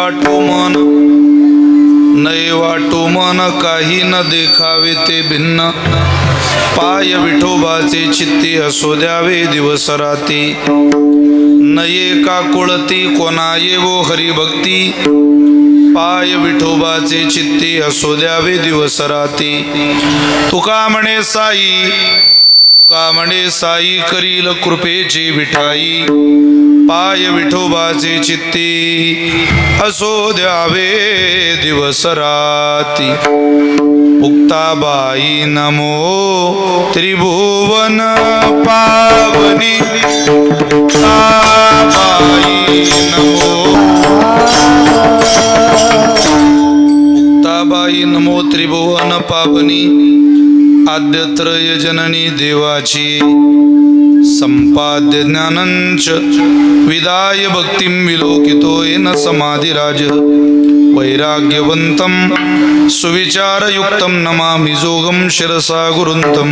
वाटो मन, नये वाटो मन, काही न देखावे ते भिन्न. पाय विठोबाचे चित्ती असो द्यावे दिवस राती. नये का कुळती कोणा येवो हरिभक्ती. पाय विठोबाचे चित्ती असो द्यावे दिवस राती. तुका म्हणे साई, तुका म्हणे साई, करील कृपेची विठाई. पाय विठोबाचे चित्ती असो द्यावे दिवस राती. मुक्ताबाई नमो त्रिभुवन पावनी. मुक्ताबाई नमो, मुक्ताबाई नमो त्रिभुवन पावनी. आद्यत्रय जननी देवाची. संपाद्य ज्ञानंच विदाय भक्तिं विलोकितो येन समाधिराज. वैराग्यवंतं सुविचारयुक्तं नमामि जोगं शिरसा गुरुन्तं.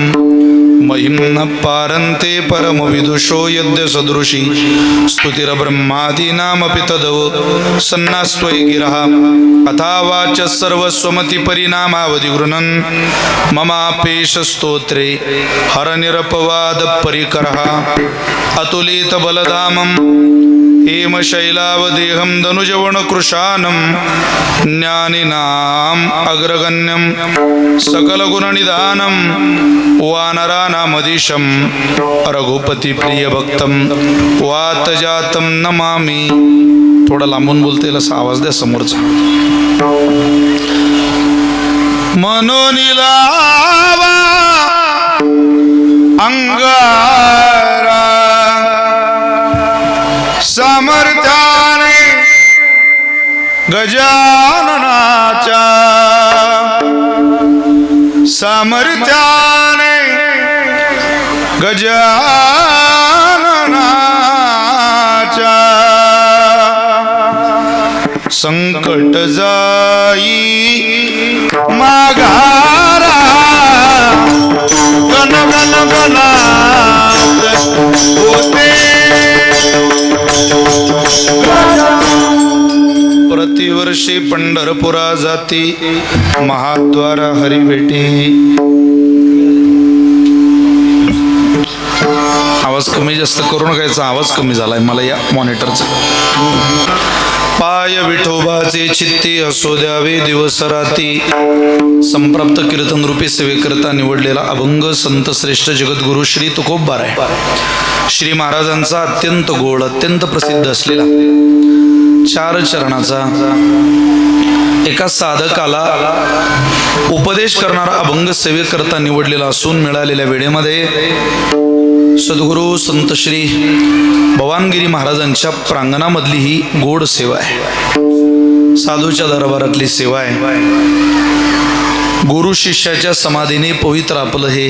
महिम्न पारन्ते परमविदुषो यद्य सदृशी. स्तुतिर्ब्रह्मादीनामपि तदव सन्नास्त्वयि गिरः. अथावाच सर्वस्वमति परिणामावधि गृह्णन् ममापेश स्तोत्रे हरनिरपवाद परिकरः. अतुलित बलधामं हेमशैलावदेहं धनुजवनकृशानं. ज्ञानिनाम् अग्रगण्यं सकलगुणनिधानं. वानराणामधीशं रघुपतिप्रियभक्तं वातजातं नमामि. थोडा लांबून बोलते असा आवाज द्या समोरचा. मनोनिलावा अंगारा सामर्थ्याने गजाननाच्या. सामर्थ्याने गजाननाच्या. संकट जाई माघारा. गण गण गणात होते. प्रतिवर्षी पंढरपुरा जाती महाद्वारा हरी भेटी. आवाज कमी जास्त करू नका, आवाज कमी झालाय मला या मॉनिटरचा. पाय विठोबाचे चित्ती असो द्यावे दिवस राती. संप्राप्त कीर्तन रूपी सेवेकरता निवडलेला अभंग संत श्रेष्ठ जगद्गुरु श्री तुकोबार आहे. श्री महाराजांचा अत्यंत गोड, अत्यंत प्रसिद्ध असलेला 4 चरणाचा एका साधकाला उपदेश करणारा अभंग सेवेकरता निवडलेला असून मिळालेल्या वेळेमध्ये सद्गुरु संत श्री भवानगिरी महाराजांच्या प्रांगणामधली ही गोड सेवा आहे. साधूच्या दरबारातली सेवा आहे. गुरु शिष्याच्या समाधीने पवित्र आपलं हे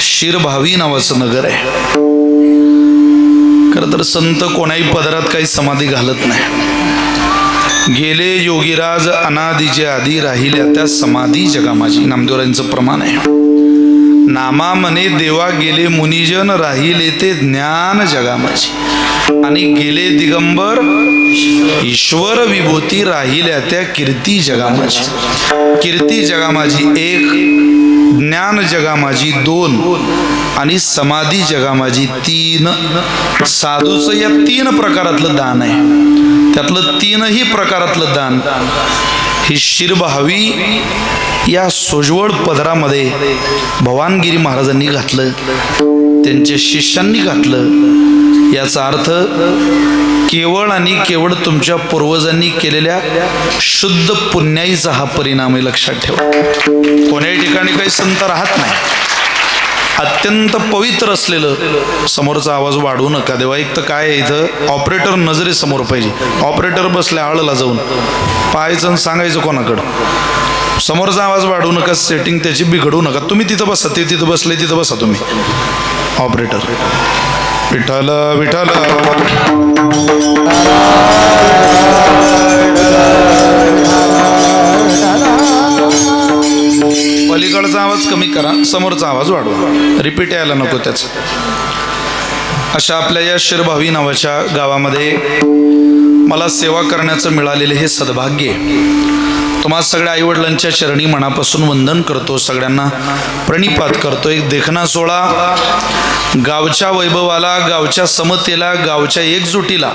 शिरभावी नावाचं नगर आहे. खरं तर संत कोणाही पदरात काही समाधी घालत नाही. गेले योगीराज अनादीचे आधी राहिल्या त्या समाधी जगामाजी. नामदेवरांचं प्रमाण आहे. नामा मने देवा गेले मुनिजन राहिले ते ज्ञान जगामाजी. आणि गेले दिगंबर ईश्वर विभूती राहिल्या त्या कीर्ती जगामाजी. कीर्ती जगामाजी 1, ज्ञान जगामाजी 2 आणि समाधी जगामाजी 3. साधूचं या 3 प्रकारातलं दान आहे. त्यातलं 3ही प्रकारातलं दान ही शिरभावी या सोजवळ पदरामध्ये भवानगिरी महाराजांनी घातलं, त्यांच्या शिष्यांनी घातलं. याचा अर्थ केवळ आणि केवळ तुमच्या पूर्वजांनी केलेल्या शुद्ध पुण्याईचा हा परिणाम आहे. लक्षात ठेवा. कोण्याही ठिकाणी काही संत राहत नाही. अत्यंत पवित्र असलेलं. समोरचा आवाज वाढवू नका देवा. एक तर काय इथं ऑपरेटर नजरेसमोर पाहिजे. ऑपरेटर बसल्या आळला जाऊन पाहायचं सांगायचं कोणाकडं. समोरचा आवाज वाढवू नका. सेटिंग त्याची बिघडवू नका. तुम्ही तिथं बसा. ते तिथं बसले तिथं बसा तुम्ही. ऑपरेटर विठ्ठल विठ्ठल. पलीकडचा आवाज कमी करा. समोरचा आवाज वाढवा. रिपीट यायला नको त्याचं. अशा आपल्या या शिरभावी नावाच्या गावामध्ये मला सेवा करण्याचं मिळालेलं हे सद्भाग्य तुम्हा सगळ्या आईवडिलांच्या चरणी मनापासून वंदन करतो, सगळ्यांना प्रणिपात करतो. एक देखणा सोहळा गावच्या वैभवाला, गावच्या समतेला, गावच्या एकजुटीला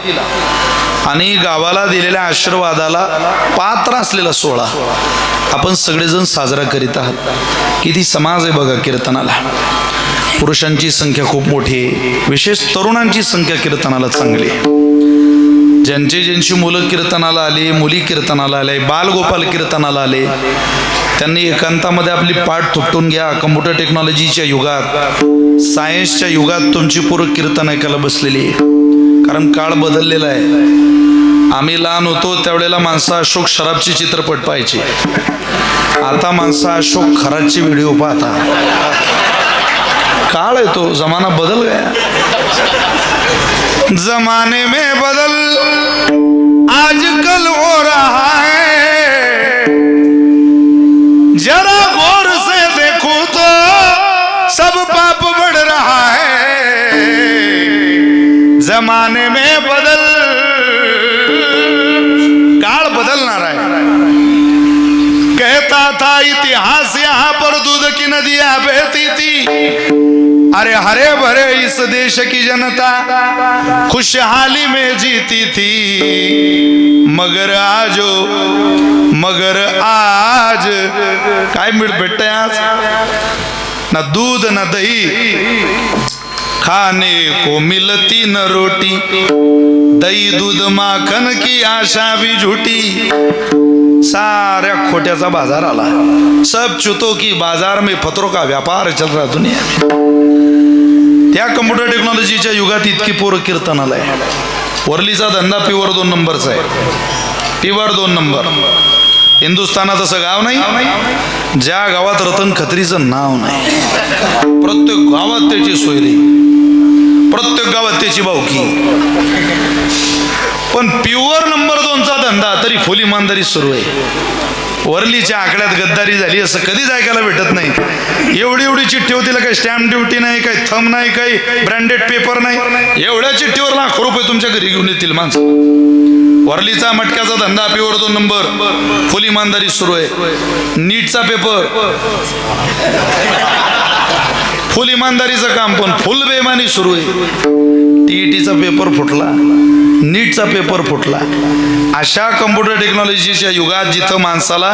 आणि गावाला दिलेल्या आशीर्वादाला पात्र असलेला सोहळा आपण सगळेजण साजरा करीत आहात. किती समाज आहे बघा कीर्तनाला. पुरुषांची संख्या खूप मोठी आहे, विशेष तरुणांची संख्या कीर्तनाला चांगली आहे. ज्यांची मुलं कीर्तनाला आली, मुली कीर्तनाला आले, बालगोपाल कीर्तनाला आले, त्यांनी एकांतामध्ये आपली पाठ थोपटून घ्या. कम्प्युटर टेक्नॉलॉजीच्या युगात, सायन्सच्या युगात तुमची पूर्व कीर्तन ऐकायला बसलेली आहे. कारण काळ बदललेला आहे. आम्ही लहान होतो त्यावेळेला माणसं अशोक शराबची चित्रपट पाहायची. आता माणसं अशोक खराबची व्हिडिओ पाहता. काळ आहे तो, जमाना बदल गया. जमाने में बदल आजकल हो रहा है, जरा गौर से देखो तो सब पाप बढ़ रहा है. जमाने में बदल, काळ बदलणार आहे. कहता था इतिहास यहाँ पर दूध की नदियां बहती थी. अरे हरे भरे इस देश की जनता खुशहाली में जीती थी. मगर आज काय भेटतंय आज? ना दूध ना दही, खाने को मिलती न रोटी. दही दूध माखन की आशा भी झूठी. साऱ्या खोट्याचा बाजार आला. सब चुतो की बाजार में फतरों का व्यापार चल रहा दुनिया में. त्या कम्प्युटर टेक्नॉलॉजीच्या युगात इतकी पोरं कीर्तनाला आहे. वरलीचा धंदा प्युअर 2 नंबरचा आहे. Pure 2 number. हिंदुस्थानात असं गाव नाही ज्या गावात रतन खत्रीचं नाव नाही. प्रत्येक गावात त्याची सोयरी, प्रत्येक गावात त्याची भावकी. पण प्युअर नंबर 2चा धंदा तरी फुल इमानदारी सुरू आहे. वरलीच्या आकड्यात गद्दारी झाली असं कधीच ऐकायला भेटत नाही. एवढी चिठ्ठी होती, काही स्टॅम्प ड्युटी नाही, काही थंब नाही, काही ब्रँडेड पेपर नाही. एवढ्या चिठ्ठीवर लाखो रुपये तुमच्या घरी घेऊन येतील माणसं. वरलीचा मटक्याचा धंदा प्युअर 2 नंबर, फुल इमानदारी सुरू आहे. नीटचा पेपर, फुल इमानदारीचं काम, पण फुल बेमानी सुरू आहे. टीईटीचा पेपर फुटला, नीटचा पेपर फुटला. अशा कम्प्युटर टेक्नॉलॉजीच्या युगात जिथं माणसाला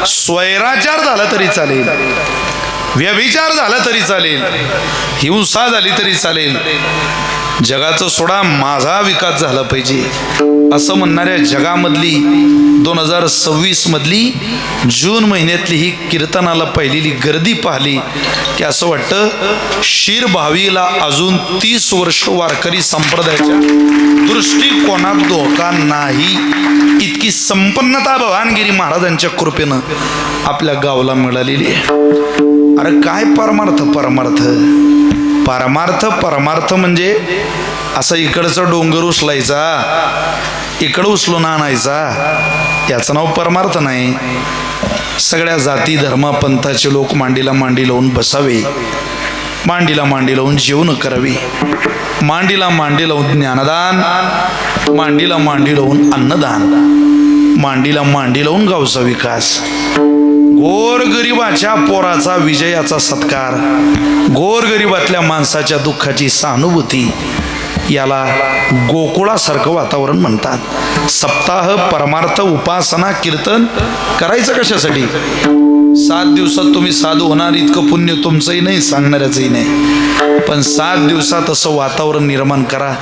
स्वैराचार झाला तरी चालेल, व्यभिचार झाला तरी चालेल, हिंसा झाली तरी चालेल, जगाचं सोडा माझा विकास झाला पाहिजे असं म्हणणाऱ्या जगामधली 2026 मधली जून महिन्यातली ही कीर्तनाला पाहिलेली गर्दी पाहिली की असं वाटतं शीर भावीला अजून 30 वर्ष वारकरी संप्रदायाच्या दृष्टिकोनात धोका नाही. इतकी संपन्नता भवानगिरी महाराजांच्या कृपेनं आपल्या गावाला मिळालेली आहे. अरे काय परमार्थ परमार्थ परमार्थ परमार्थ म्हणजे असं इकडचं डोंगर उचलायचा, इकडं उचलून आणायचा, याचं नाव परमार्थ नाही. सगळ्या जाती धर्म पंथाचे लोक मांडीला मांडी लावून बसावे, मांडीला मांडी लावून जेवण करावी, मांडीला मांडी लावून ज्ञानदान, मांडीला मांडी लावून अन्नदान, मांडीला मांडी लावून गावचा विकास, गोरगरिबाच्या पोराचा विजयाचा सत्कार, गोरगरिबातल्या माणसाच्या दुःखाची सहानुभूती, याला गोकुळासारखं वातावरण म्हणतात. सप्ताह परमार्थ उपासना कीर्तन करायचं कशासाठी? 7 दिवसात तुम्ही साधू होणार इतकं पुण्य तुमचंही नाही, सांगणाऱ्याचंही नाही. पण 7 दिवसात असं वातावरण निर्माण करा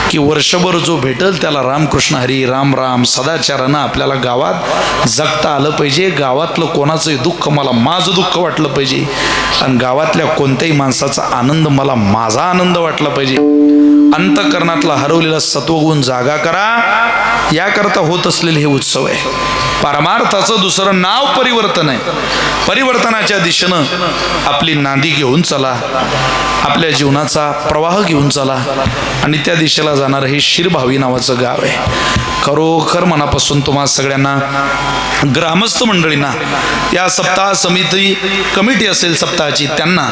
की वर्षभर जो भेटल त्याला रामकृष्ण हरी राम राम सदाचारानं आपल्याला गावात जगता आलं पाहिजे. गावातलं कोणाचंही दुःख मला माझं दुःख वाटलं पाहिजे आणि गावातल्या कोणत्याही माणसाचा आनंद मला माझा आनंद वाटला पाहिजे. अंतःकरणातला हरवलेला सत्वगुण जागा करा, याकरता होत असलेले हे उत्सव आहे. परमार्थाचं दुसरं नाव परिवर्तन आहे. परिवर्तनाच्या दिशेनं आपली नांदी घेऊन चला, आपल्या जीवनाचा प्रवाह घेऊन चला आणि त्या दिशेला जाणारं हे शिरभावी नावाचं गाव आहे. खरोखर मनापासून तुम्हा सगळ्यांना, ग्रामस्थ मंडळींना, या सप्ताह समिती कमिटी असेल सप्ताहाची, त्यांना,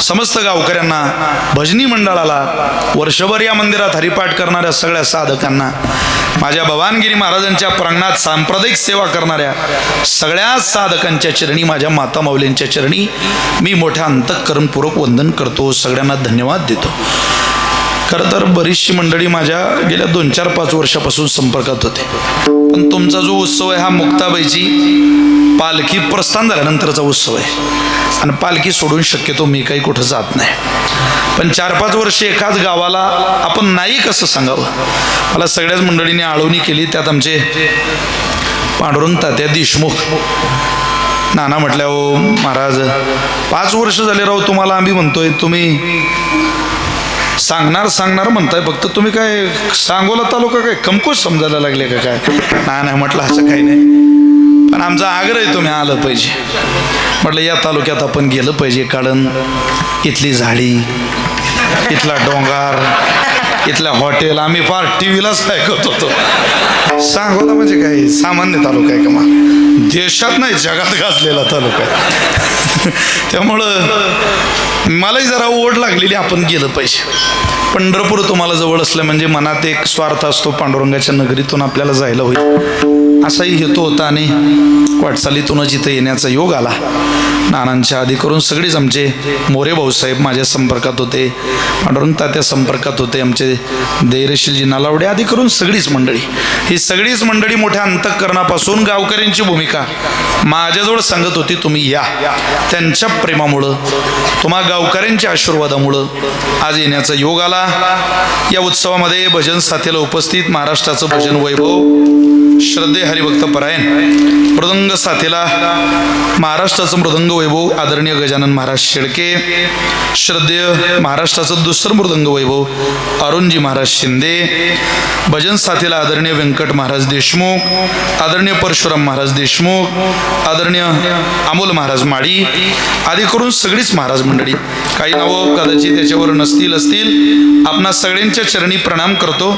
समस्त गावकऱ्यांना, भजनी मंडळाला, वर्षभर या मंदिरात हरिपाठ करणाऱ्या सगळ्या साधकांना, माझ्या भवानगिरी महाराजांच्या प्रांगणात सांप्रदायिक सेवा करणाऱ्या सगळ्या साधकांच्या चरणी, माझ्या माता माऊलींच्या चरणी मी मोठ्या अंतःकरणपूर्वक वंदन करतो. सगळ्यांना धन्यवाद देतो. खरं तर बरीचशी मंडळी माझ्या गेल्या 2-4-5 वर्षापासून संपर्कात होते, पण तुमचा जो उत्सव आहे हा मुक्ताबाईची पालखी प्रस्थान झाल्यानंतरचा उत्सव आहे आणि पालखी सोडून शक्यतो मी काही कुठं जात नाही. पण 4-5 वर्षे एकाच गावाला आपण नाही कसं सांगावं. मला सगळ्याच मंडळींनी आळवणी केली. त्यात आमचे पांडुरंग तात्या देशमुख नाना म्हटल्या, हो महाराज 5 वर्ष झाले राहू तुम्हाला आम्ही म्हणतोय, तुम्ही सांगणार म्हणताय, फक्त तुम्ही काय सांगोला तालुका काय कमकुश समजायला लागले का काय? नाही म्हटलं असं काही नाही, पण आमचा आग्रह आहे तुम्ही आलं पाहिजे. म्हटलं या तालुक्यात आपण गेलं पाहिजे, कारण इथली झाडी, इथला डोंगर, इथल्या हॉटेल आम्ही फार टीव्हीलाच ऐकत होतो. सांगोला म्हणजे काय सामान्य तालुका आहे का? मग देशात नाही जगात गाजलेला तालुका आहे. त्यामुळं मलाही जरा ओढ लागलेली, आपण गेलं पाहिजे. पंढरपूर तुम्हाला जवळ असलं म्हणजे मनात एक स्वार्थ असतो, पांडुरंगाच्या नगरीतून आपल्याला जायला होईल असाही हेतू होता आणि वाटचालीतूनच इथं येण्याचा योग आला. नानांच्या आधी करून सगळीच आमचे मोरे भाऊसाहेब माझ्या संपर्कात होते, पांडुरंग तात्या संपर्कात होते, आमचे धैर्यशीलजी नालावडे आधी करून सगळीच मंडळी, ही सगळीच मंडळी मोठ्या अंतःकरणापासून गावकऱ्यांची भूमिका माझ्याजवळ सांगत होती, तुम्ही या. त्यांच्या प्रेमामुळं, तुम्हा गावकऱ्यांच्या आशीर्वादामुळं आज येण्याचा योग आला. या उत्सवामध्ये भजन साथीला उपस्थित महाराष्ट्राचं भजन वैभव श्रद्धे हरिभक्त परायण, मृदंग साथीला महाराष्ट्राचं मृदंग वैभव आदरणीय गजानन महाराज शेळके, श्रद्धेय महाराष्ट्राचं दुसरं मृदंग वैभव अरुणजी महाराज शिंदे, भजन साथीला आदरणीय व्यंकट महाराज देशमुख, आदरणीय परशुराम महाराज देशमुख, आदरणीय अमोल महाराज माळी आदी करून सगळीच महाराज मंडळी. काही नावं कदाचित त्याच्यावर असतील. आपणा सगळ्यांच्या चरणी प्रणाम करतो.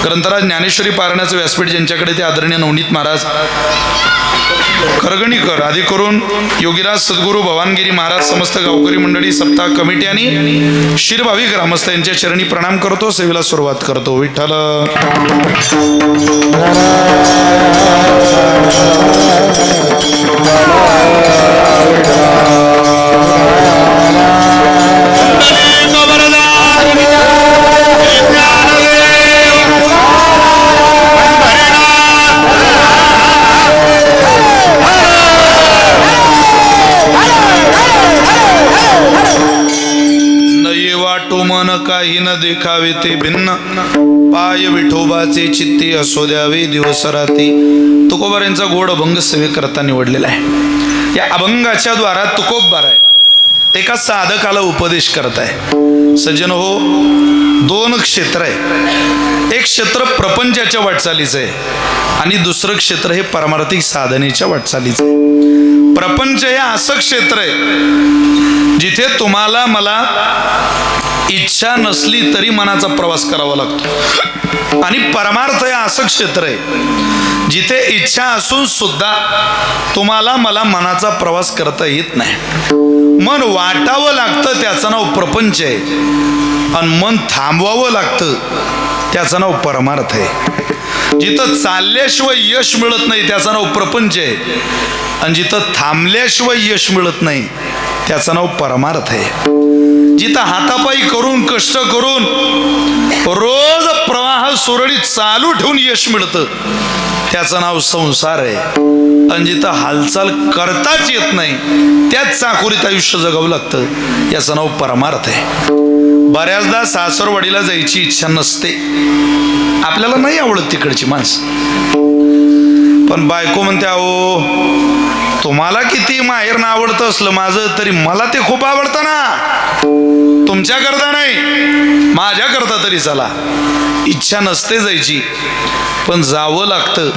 ग्रंथराज ज्ञानेश्वरी पारायणाचं व्यासपीठ ज्यांच्याकडे ते आदरणीय नवनीत महाराज करगणीकर आदी करून योगीराज सद्गुरू भवानगिरी महाराज, समस्त गावकरी मंडळी, सप्ताह कमिटी आणि शिरभावी ग्रामस्थ यांच्या चरणी प्रणाम करतो. सेवेला सुरुवात करतो. विठ्ठल मन काही न देखावे ते भिन्न, पाय विठोबाचे चित्ती असो द्यावे दिवस राती. तुकोबार यांचा गोड अभंग सेवेकरता निवडलेला आहे. या अभंगाच्या द्वारा तुकोबार आहे एका साधकाला उपदेश करताय. सज्जन हो, 2 क्षेत्र आहे. एक क्षेत्र प्रपंचाच्या वाटचालीचं आहे आणि दुसरं क्षेत्र हे परमार्थिक साधनेच्या वाटचालीचं आहे. प्रपंच हे असं क्षेत्र आहे जिथे तुम्हाला मला इच्छा नसली तरी मनाचा प्रवास करावा लागतो, आणि परमार्थ हे असं क्षेत्र आहे जिथे इच्छा असून सुद्धा तुम्हाला मला मनाचा प्रवास करता येत नाही. मन वाटावं लागतं त्याचं नाव प्रपंच आहे, आणि मन थांबवावं लागतं त्याचं नाव परमार्थ आहे. जिथं चालल्याशिवाय यश मिळत नाही त्याचं नाव प्रपंच आहे, आणि जिथं थांबल्याशिवाय यश मिळत नाही त्याचं नाव परमार्थ आहे. जिथं हातापायी करून कष्ट करून रोज प्रवाह सुरळीत चालू ठेवून यश मिळतं त्याचं नाव संसार आहे, आणि जिथं हालचाल करताच येत नाही त्याच चाकोरीत आयुष्य जगावं लागतं याचं नाव परमार्थ आहे. बऱ्याचदा सासरवाडीला जायची इच्छा नसते, आपल्याला नाही आवडत तिकडची माणसं, पण बायको म्हणते, अहो तुम्हाला किती माहेरनं आवडतं असलं माझं तरी मला ते खूप आवडतं ना, तुमच्या करता नाही माझ्या करता तरी चला. इच्छा नसते जायची, पण जावं लागतं,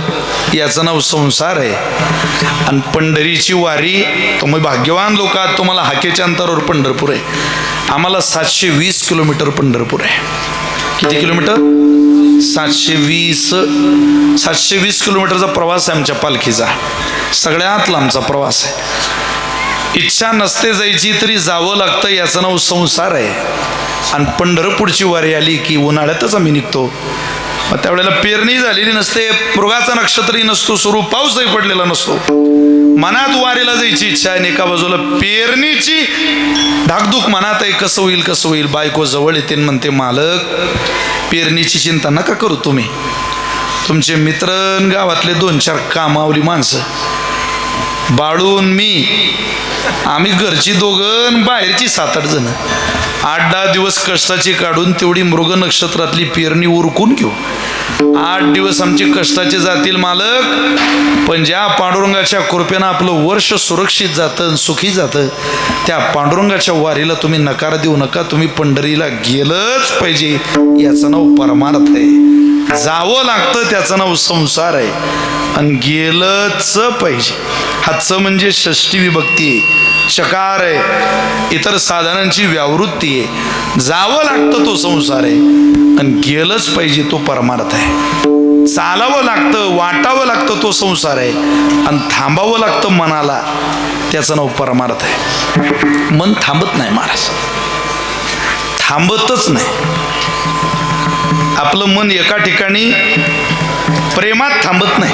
याचं नाव संसार आहे. आणि पंढरीची वारी, तुम्ही भाग्यवान लोक आहात, तुम्हाला हाकेच्या अंतरावर पंढरपूर आहे. आम्हाला 720 किलोमीटर पंढरपूर आहे. किती किलोमीटर? 720 किलोमीटरचा प्रवास आहे आमच्या पालखीचा. सगळ्यात लांबचा प्रवास आहे. इच्छा नसते जायची तरी जावं लागतं, याचं नाव संसार आहे. आणि पंढरपूरची वारी आली की उन्हाळ्यातच आम्ही निघतो. मग त्यावेळेला पेरणी झालेली नसते, मृगाचा नक्षत्रही नसतो, सुरू पाऊसही पडलेला नसतो. मनात वारीला जायची इच्छा आहे, एका बाजूला पेरणीची धाकधूक मनात आहे, कसं होईल कसं होईल. बायको जवळ येते म्हणते, मालक पेरणीची चिंता नका करू तुम्ही, तुमचे मित्र गावातले 2-4 कामावली माणसं, बाळून मी, आम्ही घरची 2 बाहेरची 7-8 जण 8-10 दिवस कष्टाची काढून तेवढी मृग नक्षत्रातली पेरणी उरकून घेऊ. 8 दिवस आमचे कष्टाचे जातील मालक, पण ज्या पांडुरंगाच्या कृपेनं आपलं वर्ष सुरक्षित जातं, सुखी जातं, त्या पांडुरंगाच्या वारीला तुम्ही नकार देऊ नका. तुम्ही पंढरीला गेलंच पाहिजे, याचं नाव परमार्थ आहे. जावं लागतं, त्याचं नाव संसार आहे. आणि गेलंच पाहिजे. हातचं म्हणजे षष्ठी विभक्ती आहे, चकार आहे, इतर साधनांची व्यावृत्ती आहे. जावं लागतं तो संसार आहे, आणि गेलंच पाहिजे तो परमार्थ आहे. चालावं लागतं, वाटावं लागतं तो संसार आहे, आणि थांबावं लागतं मनाला, त्याचं नाव परमार्थ आहे. मन थांबत नाही महाराज, थांबतच नाही. आपलं मन एका ठिकाणी प्रेमात थांबत नाही.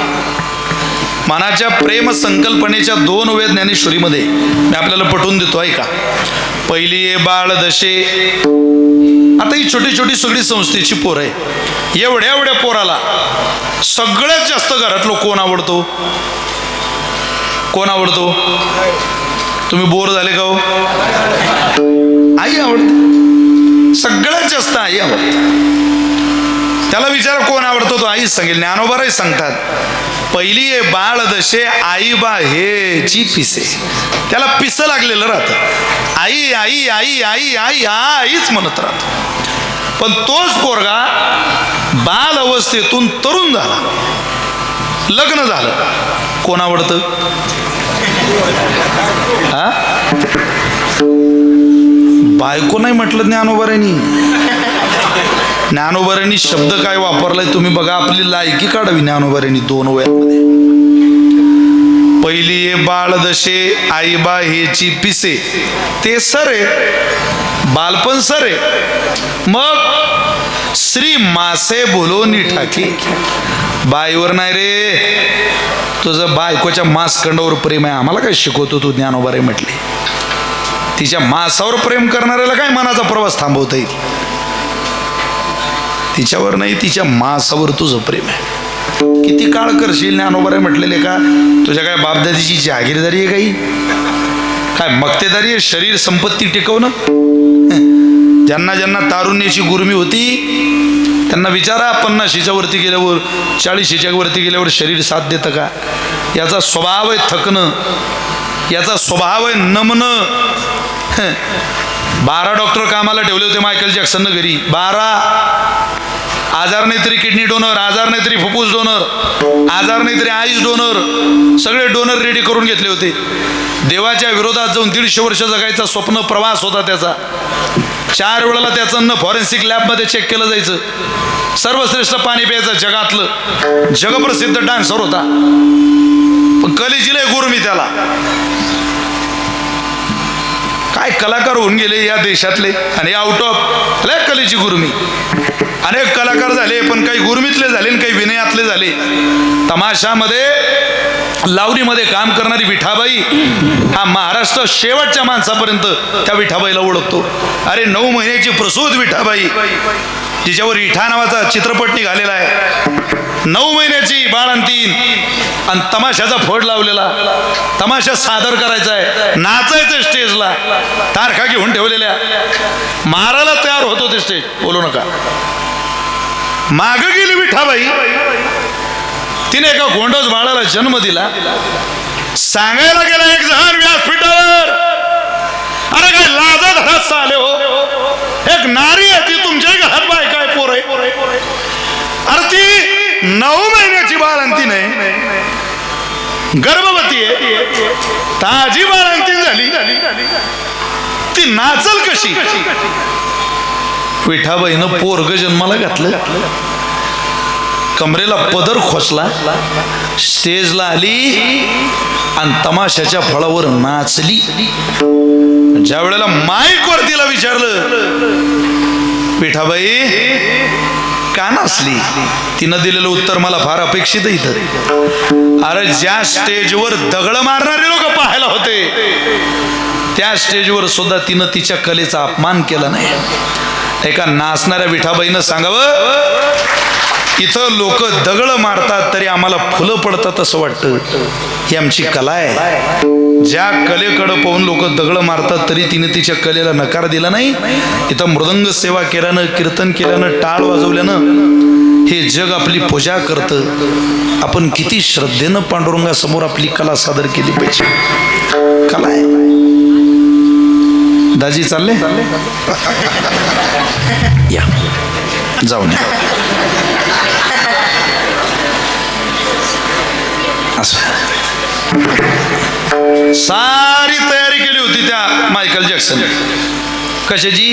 मनाच्या प्रेम संकल्पनेच्या 2 वेद ज्ञानेश्वरीमध्ये मी आपल्याला पटवून देतो, ऐका. पहिली आहे बाळ दशे. आता ही छोटी छोटी सगळी संस्थेची पोरं आहे. एवढ्या एवढ्या पोराला सगळ्यात जास्त घरातलं कोण आवडतो? कोण आवडतो? तुम्ही बोर झाले का हो? आई आवडते, सगळ्यात जास्त आई आवडते. त्याला विचारा कोण आवडतो, तो आईच सांगेल. ज्ञानोबाराही सांगतात, पहिली आहे बाळ दशे आई बा हेची पिसे. त्याला पिस लागलेलं राहतं, आई आई आई आई आई आईच म्हणत राहतो. पण तोच पोरगा बाल अवस्थेतून तरुण झाला, लग्न झालं, कोण आवडतं? हा, बायको नाही म्हटलं ज्ञानोबारांनी. ज्ञानोबारांनी शब्द काय वापरलाय तुम्ही बघा, आपली लायकी काढावी. ज्ञानोबारांनी 2 वेळामध्ये पहिली आहे बाळ दशे आई बा हेची पिसे. ते सरे, बालपण सरे. मग श्री मासे बोलवणी ठाकी. बाईवर नाही रे, तुझं बायकोच्या मासखंडावर प्रेम आहे, आम्हाला काय शिकवतो तू? ज्ञानोबारे म्हटले, तिच्या मासावर प्रेम करणाऱ्याला काय मनाचा प्रवास थांबवता येईल? तिच्यावर नाही, तिच्या मासावर तुझं प्रेम आहे. किती काळ करशील? ज्ञानोबारे म्हटलेले का तुझ्या काय बापदादीची जहागीरदारी आहे? काही काय मक्तेदारी आहे? शरीर संपत्ती टिकवणं. ज्यांना ज्यांना तारुण्याची गुरमी होती त्यांना विचारा, 50च्या वरती गेल्यावर, 40च्या वरती गेल्यावर शरीर साथ देतं का? याचा स्वभाव आहे थकणं, याचा स्वभाव आहे नमणं. 12 डॉक्टर कामाला ठेवले होते मायकेल जॅक्सननं घरी. 12. आजार नाही तरी किडनी डोनर, आजार नाही तरी फुफ्फुस डोनर, आजार नाही तरी आईस डोनर, सगळे डोनर रेडी करून घेतले होते. देवाच्या विरोधात जाऊन 150 वर्ष जगायचा स्वप्न प्रवास होता त्याचा. 4 वेळेला त्याचं न फॉरेन्सिक लॅबमध्ये चेक केलं जायचं. सर्वश्रेष्ठ पाणी प्यायचं जगातलं, जगप्रसिद्ध डान्सर होता. पण कलेजीला गुरुमी त्याला. काय कलाकार होऊन गेले या देशातले, आणि आउट ऑफ कलेची गुरुमी. अनेक कलाकार झाले, पण काही गुरमीतले झाले, काही विनयातले झाले. तमाशामध्ये, लावणीमध्ये काम करणारी विठाबाई हा महाराष्ट्र शेवटच्या माणसापर्यंत त्या विठाबाईला ओळखतो. अरे 9 महिन्याची प्रसूत विठाबाई, तिच्यावर इठा नावाचा चित्रपट निघालेला आहे. 9 महिन्याची बाळंतीन, आणि तमाशाचा फड लावलेला. तमाशा सादर करायचा आहे, नाचायचं स्टेजला, तारखा घेऊन ठेवलेल्या, मारायला तयार होतो ते स्टेज. बोलू नका. माग गेली विठाबाई, तिने एका गोंडस बाळाला जन्म दिला. सांगायला गेला एक जण व्यासपीठावर, अरे काय लाजा धरात आले हो, हे एक नारी आहे ती तुमच्या घरात बायका आहे पोर आहे. अरे ती 9 महिन्याची बाळंती नाही, गर्भवती आहे, ताजी बाळंती झाली, ती नाचल कशी? विठाबाईनं पोरग जन्माला घातलं, कमरेला पदर खोचला, स्टेजला आली आणि तमाशाच्या फळावर नाचली. ज्या वेळेला माईक वर तिला विचारलं, विठाबाई का नाचली? तिनं दिलेलं उत्तर मला फार अपेक्षित आहे इथं. अरे ज्या स्टेजवर दगड मारणारे लोक पाहायला होते त्या स्टेजवर सुद्धा तिनं तिच्या कलेचा अपमान केला नाही. एका नाचणाऱ्या विठाबाईनं सांगावं, इथं लोक दगड मारतात तरी आम्हाला फुलं पडतात असं वाटतं. ही आमची कला आहे. ज्या कलेकडं पाहून लोक दगड मारतात तरी तिने तिच्या कलेला नकार दिला नाही. इथं मृदंग सेवा केल्यानं, कीर्तन केल्यानं, टाळ वाजवल्यानं हे जग आपली पूजा करतं. आपण किती श्रद्धेनं पांडुरंगासमोर आपली कला सादर केली पाहिजे. कला आहे. दाजी चालले या, जाऊन या. सारी तयारी केली होती त्या मायकल जॅक्सन. कशाची?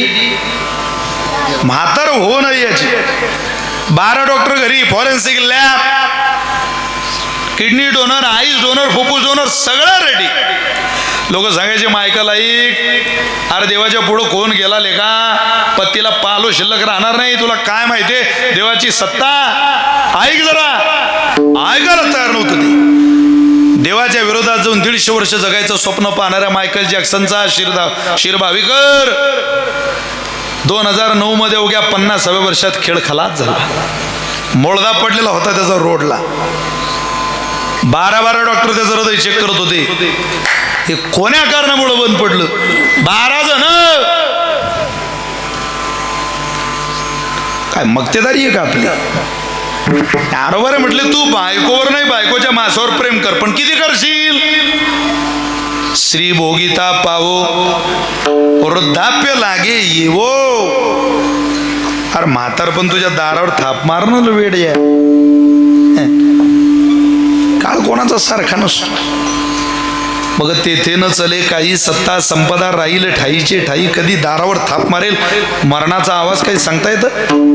म्हातार हो नाही याची. 12 डॉक्टर घरी, forensic lab, kidney donor, ice donor, फुफ्फुस डोनर, सगळं रेडी. लोक सांगायचे मायकल ऐक, अरे देवाच्या पुढं कोण गेला लेका, पत्तीला पालो शिल्लक राहणार नाही. तुला काय माहितीये देवाची सत्ता? ऐक जरा. ऐकायला तयार नव्हतं ते. देवाच्या विरोधात जाऊन 150 वर्ष जगायचं स्वप्न पाहणाऱ्या मायकल जॅक्सनचा शिरभावीकर 2009 मध्ये उग्या 50व्या वर्षात खेळ खलास झाला. मोळदा पडलेला होता त्याचा रोडला. 12 डॉक्टर त्याचं हृदय चेक करत होते. हे कोण्या कारणामुळे बंद पडलं? 12 जण. काय मक्तेदारी आहे का आपली? बरोबर आहे म्हटले, तू बायकोवर नाही बायकोच्या मासावर प्रेम कर, पण किती करशील? श्री भोगिता पावो वृद्धाप्य लागे येवो. अरे म्हातार पण तुझ्या दारावर थाप मारणं वेळ आहे. काळ कोणाचा सारखा नसतो. मग तेथे न चले काही सत्ता संपदा, राहील ठाईचे ठाई, कधी दारावर थाप मारेल मरणाचा आवाज काही सांगता येतं?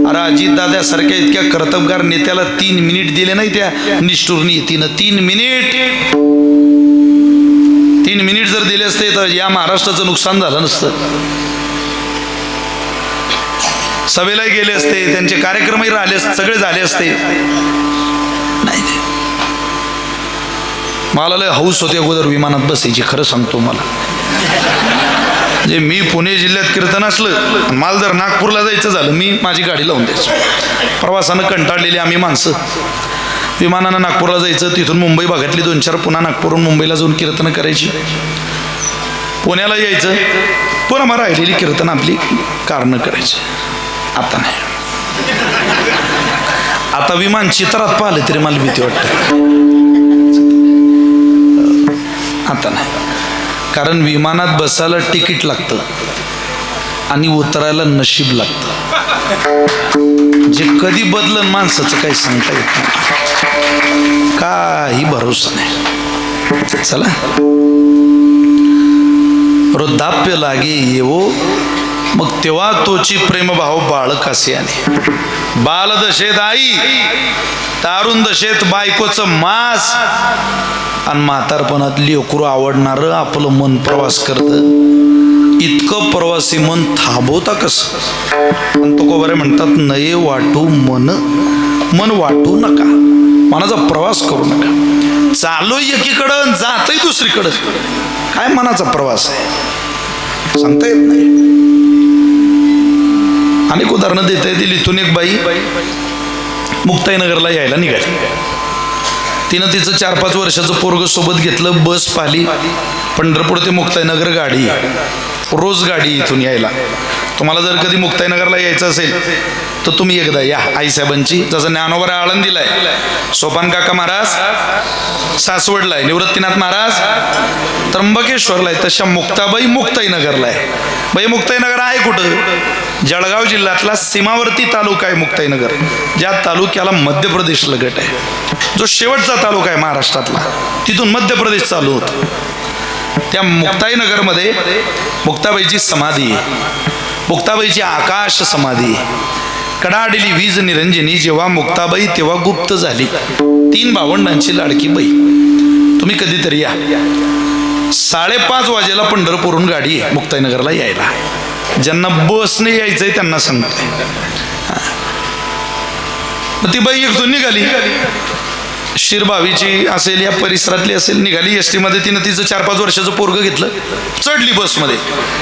अरे अजितदादासारख्या इतक्या कर्तबगार नेत्याला 3 मिनिट दिले नाही त्या निष्ठुरनी. 3 मिनिट जर दिले असते तर या महाराष्ट्राचं नुकसान झालं नसतं. सभेलाही गेले असते, त्यांचे कार्यक्रमही राहिले, सगळे झाले असते. नाही, मला लय हौस होते अगोदर विमानात बसायची. खरं सांगतो मला, म्हणजे मी पुणे जिल्ह्यात कीर्तन असलं, मला जर नागपूरला जायचं झालं, मी माझी गाडी लावून द्यायचो. प्रवासानं कंटाळलेली आम्ही माणसं विमानानं नागपूरला जायचं, तिथून मुंबई भागातली 2-4, पुन्हा नागपूरहून मुंबईला जाऊन कीर्तनं करायची. पुण्याला यायचं, पुन्हा मग राहिलेली कीर्तन आपली कारणं करायची. आता नाही. आता विमान चित्रात पाहिलं तरी मला भीती वाटते. आता नाही. कारण विमानात बसायला तिकीट लागतं आणि उतरायला नशीब लागतं. जे कधी बदलन माणसाचं काही सांगता येत नाही. काही भरोसा नाही. चला, वृद्धाप्य लागे येवो, मग तेव्हा तोची प्रेमभाव बाळक असे आले. बालदशेत आई, तारुण दशेत बायकोचं मास, आणि म्हातारपणात लेकरू आवडणारं आपलं मन प्रवास करतं. इतकं प्रवासी मन थांबवता कसं? आणि तो कोबरे म्हणतात, नये वाटू मन वाटू नका, मनाचा प्रवास करू नका. चालोय एकीकडं, जातही दुसरीकडं. काय मनाचा प्रवास आहे सांगता येत नाही. अनेक उदाहरणं देता येतील. इथून एक बाई मुक्ताईनगरला यायला निघाली. तिनं तिचं 4-5 वर्षाचं पोरग सोबत घेतलं. बस पाहिली, पंढरपूर ते मुक्ताईनगर गाडी. रोज गाडी इथून यायला. तुम्हाला जर कधी मुक्ताईनगरला यायचं असेल तर तुम्ही एकदा या आईसाहेबांची. जसं ज्ञानोबा आळंदीला आहे, सोपान काका महाराज सासवडला आहे, निवृत्तीनाथ महाराज त्र्यंबकेश्वरला आहे, तशा मुक्ताबाई मुक्ताईनगरला आहे. बाई मुक्ताईनगर आहे कुठं? जळगाव जिल्ह्यातला सीमावर्ती तालुका आहे मुक्ताईनगर, ज्या तालुक्याला मध्य प्रदेश लगट आहे. जो शेवटचा तालुका आहे महाराष्ट्रातला, तिथून मध्य प्रदेश चालू होतं. त्या मुक्ताईनगरमध्ये मुक्ताबाईची समाधी आहे. मुक्ताबाईची आकाश समाधी आहे. कडाडली वीज निरंजनी, जेव्हा मुक्ताबाई तेव्हा गुप्त झाली. 3 भावंडांची लाडकी बाई. तुम्ही कधीतरी या. 5:30 वाजेला पंढरपूरहून गाडी आहे मुक्ताईनगरला यायला. ज्यांना बसने यायचंय त्यांना सांगतोय. ती बाई एक निघाली, शिरभावीची असेल या परिसरातली असेल, निघाली एस टीमध्ये. तिनं तिचं 4-5 वर्षाचं पोरगं घेतलं, चढली बसमध्ये.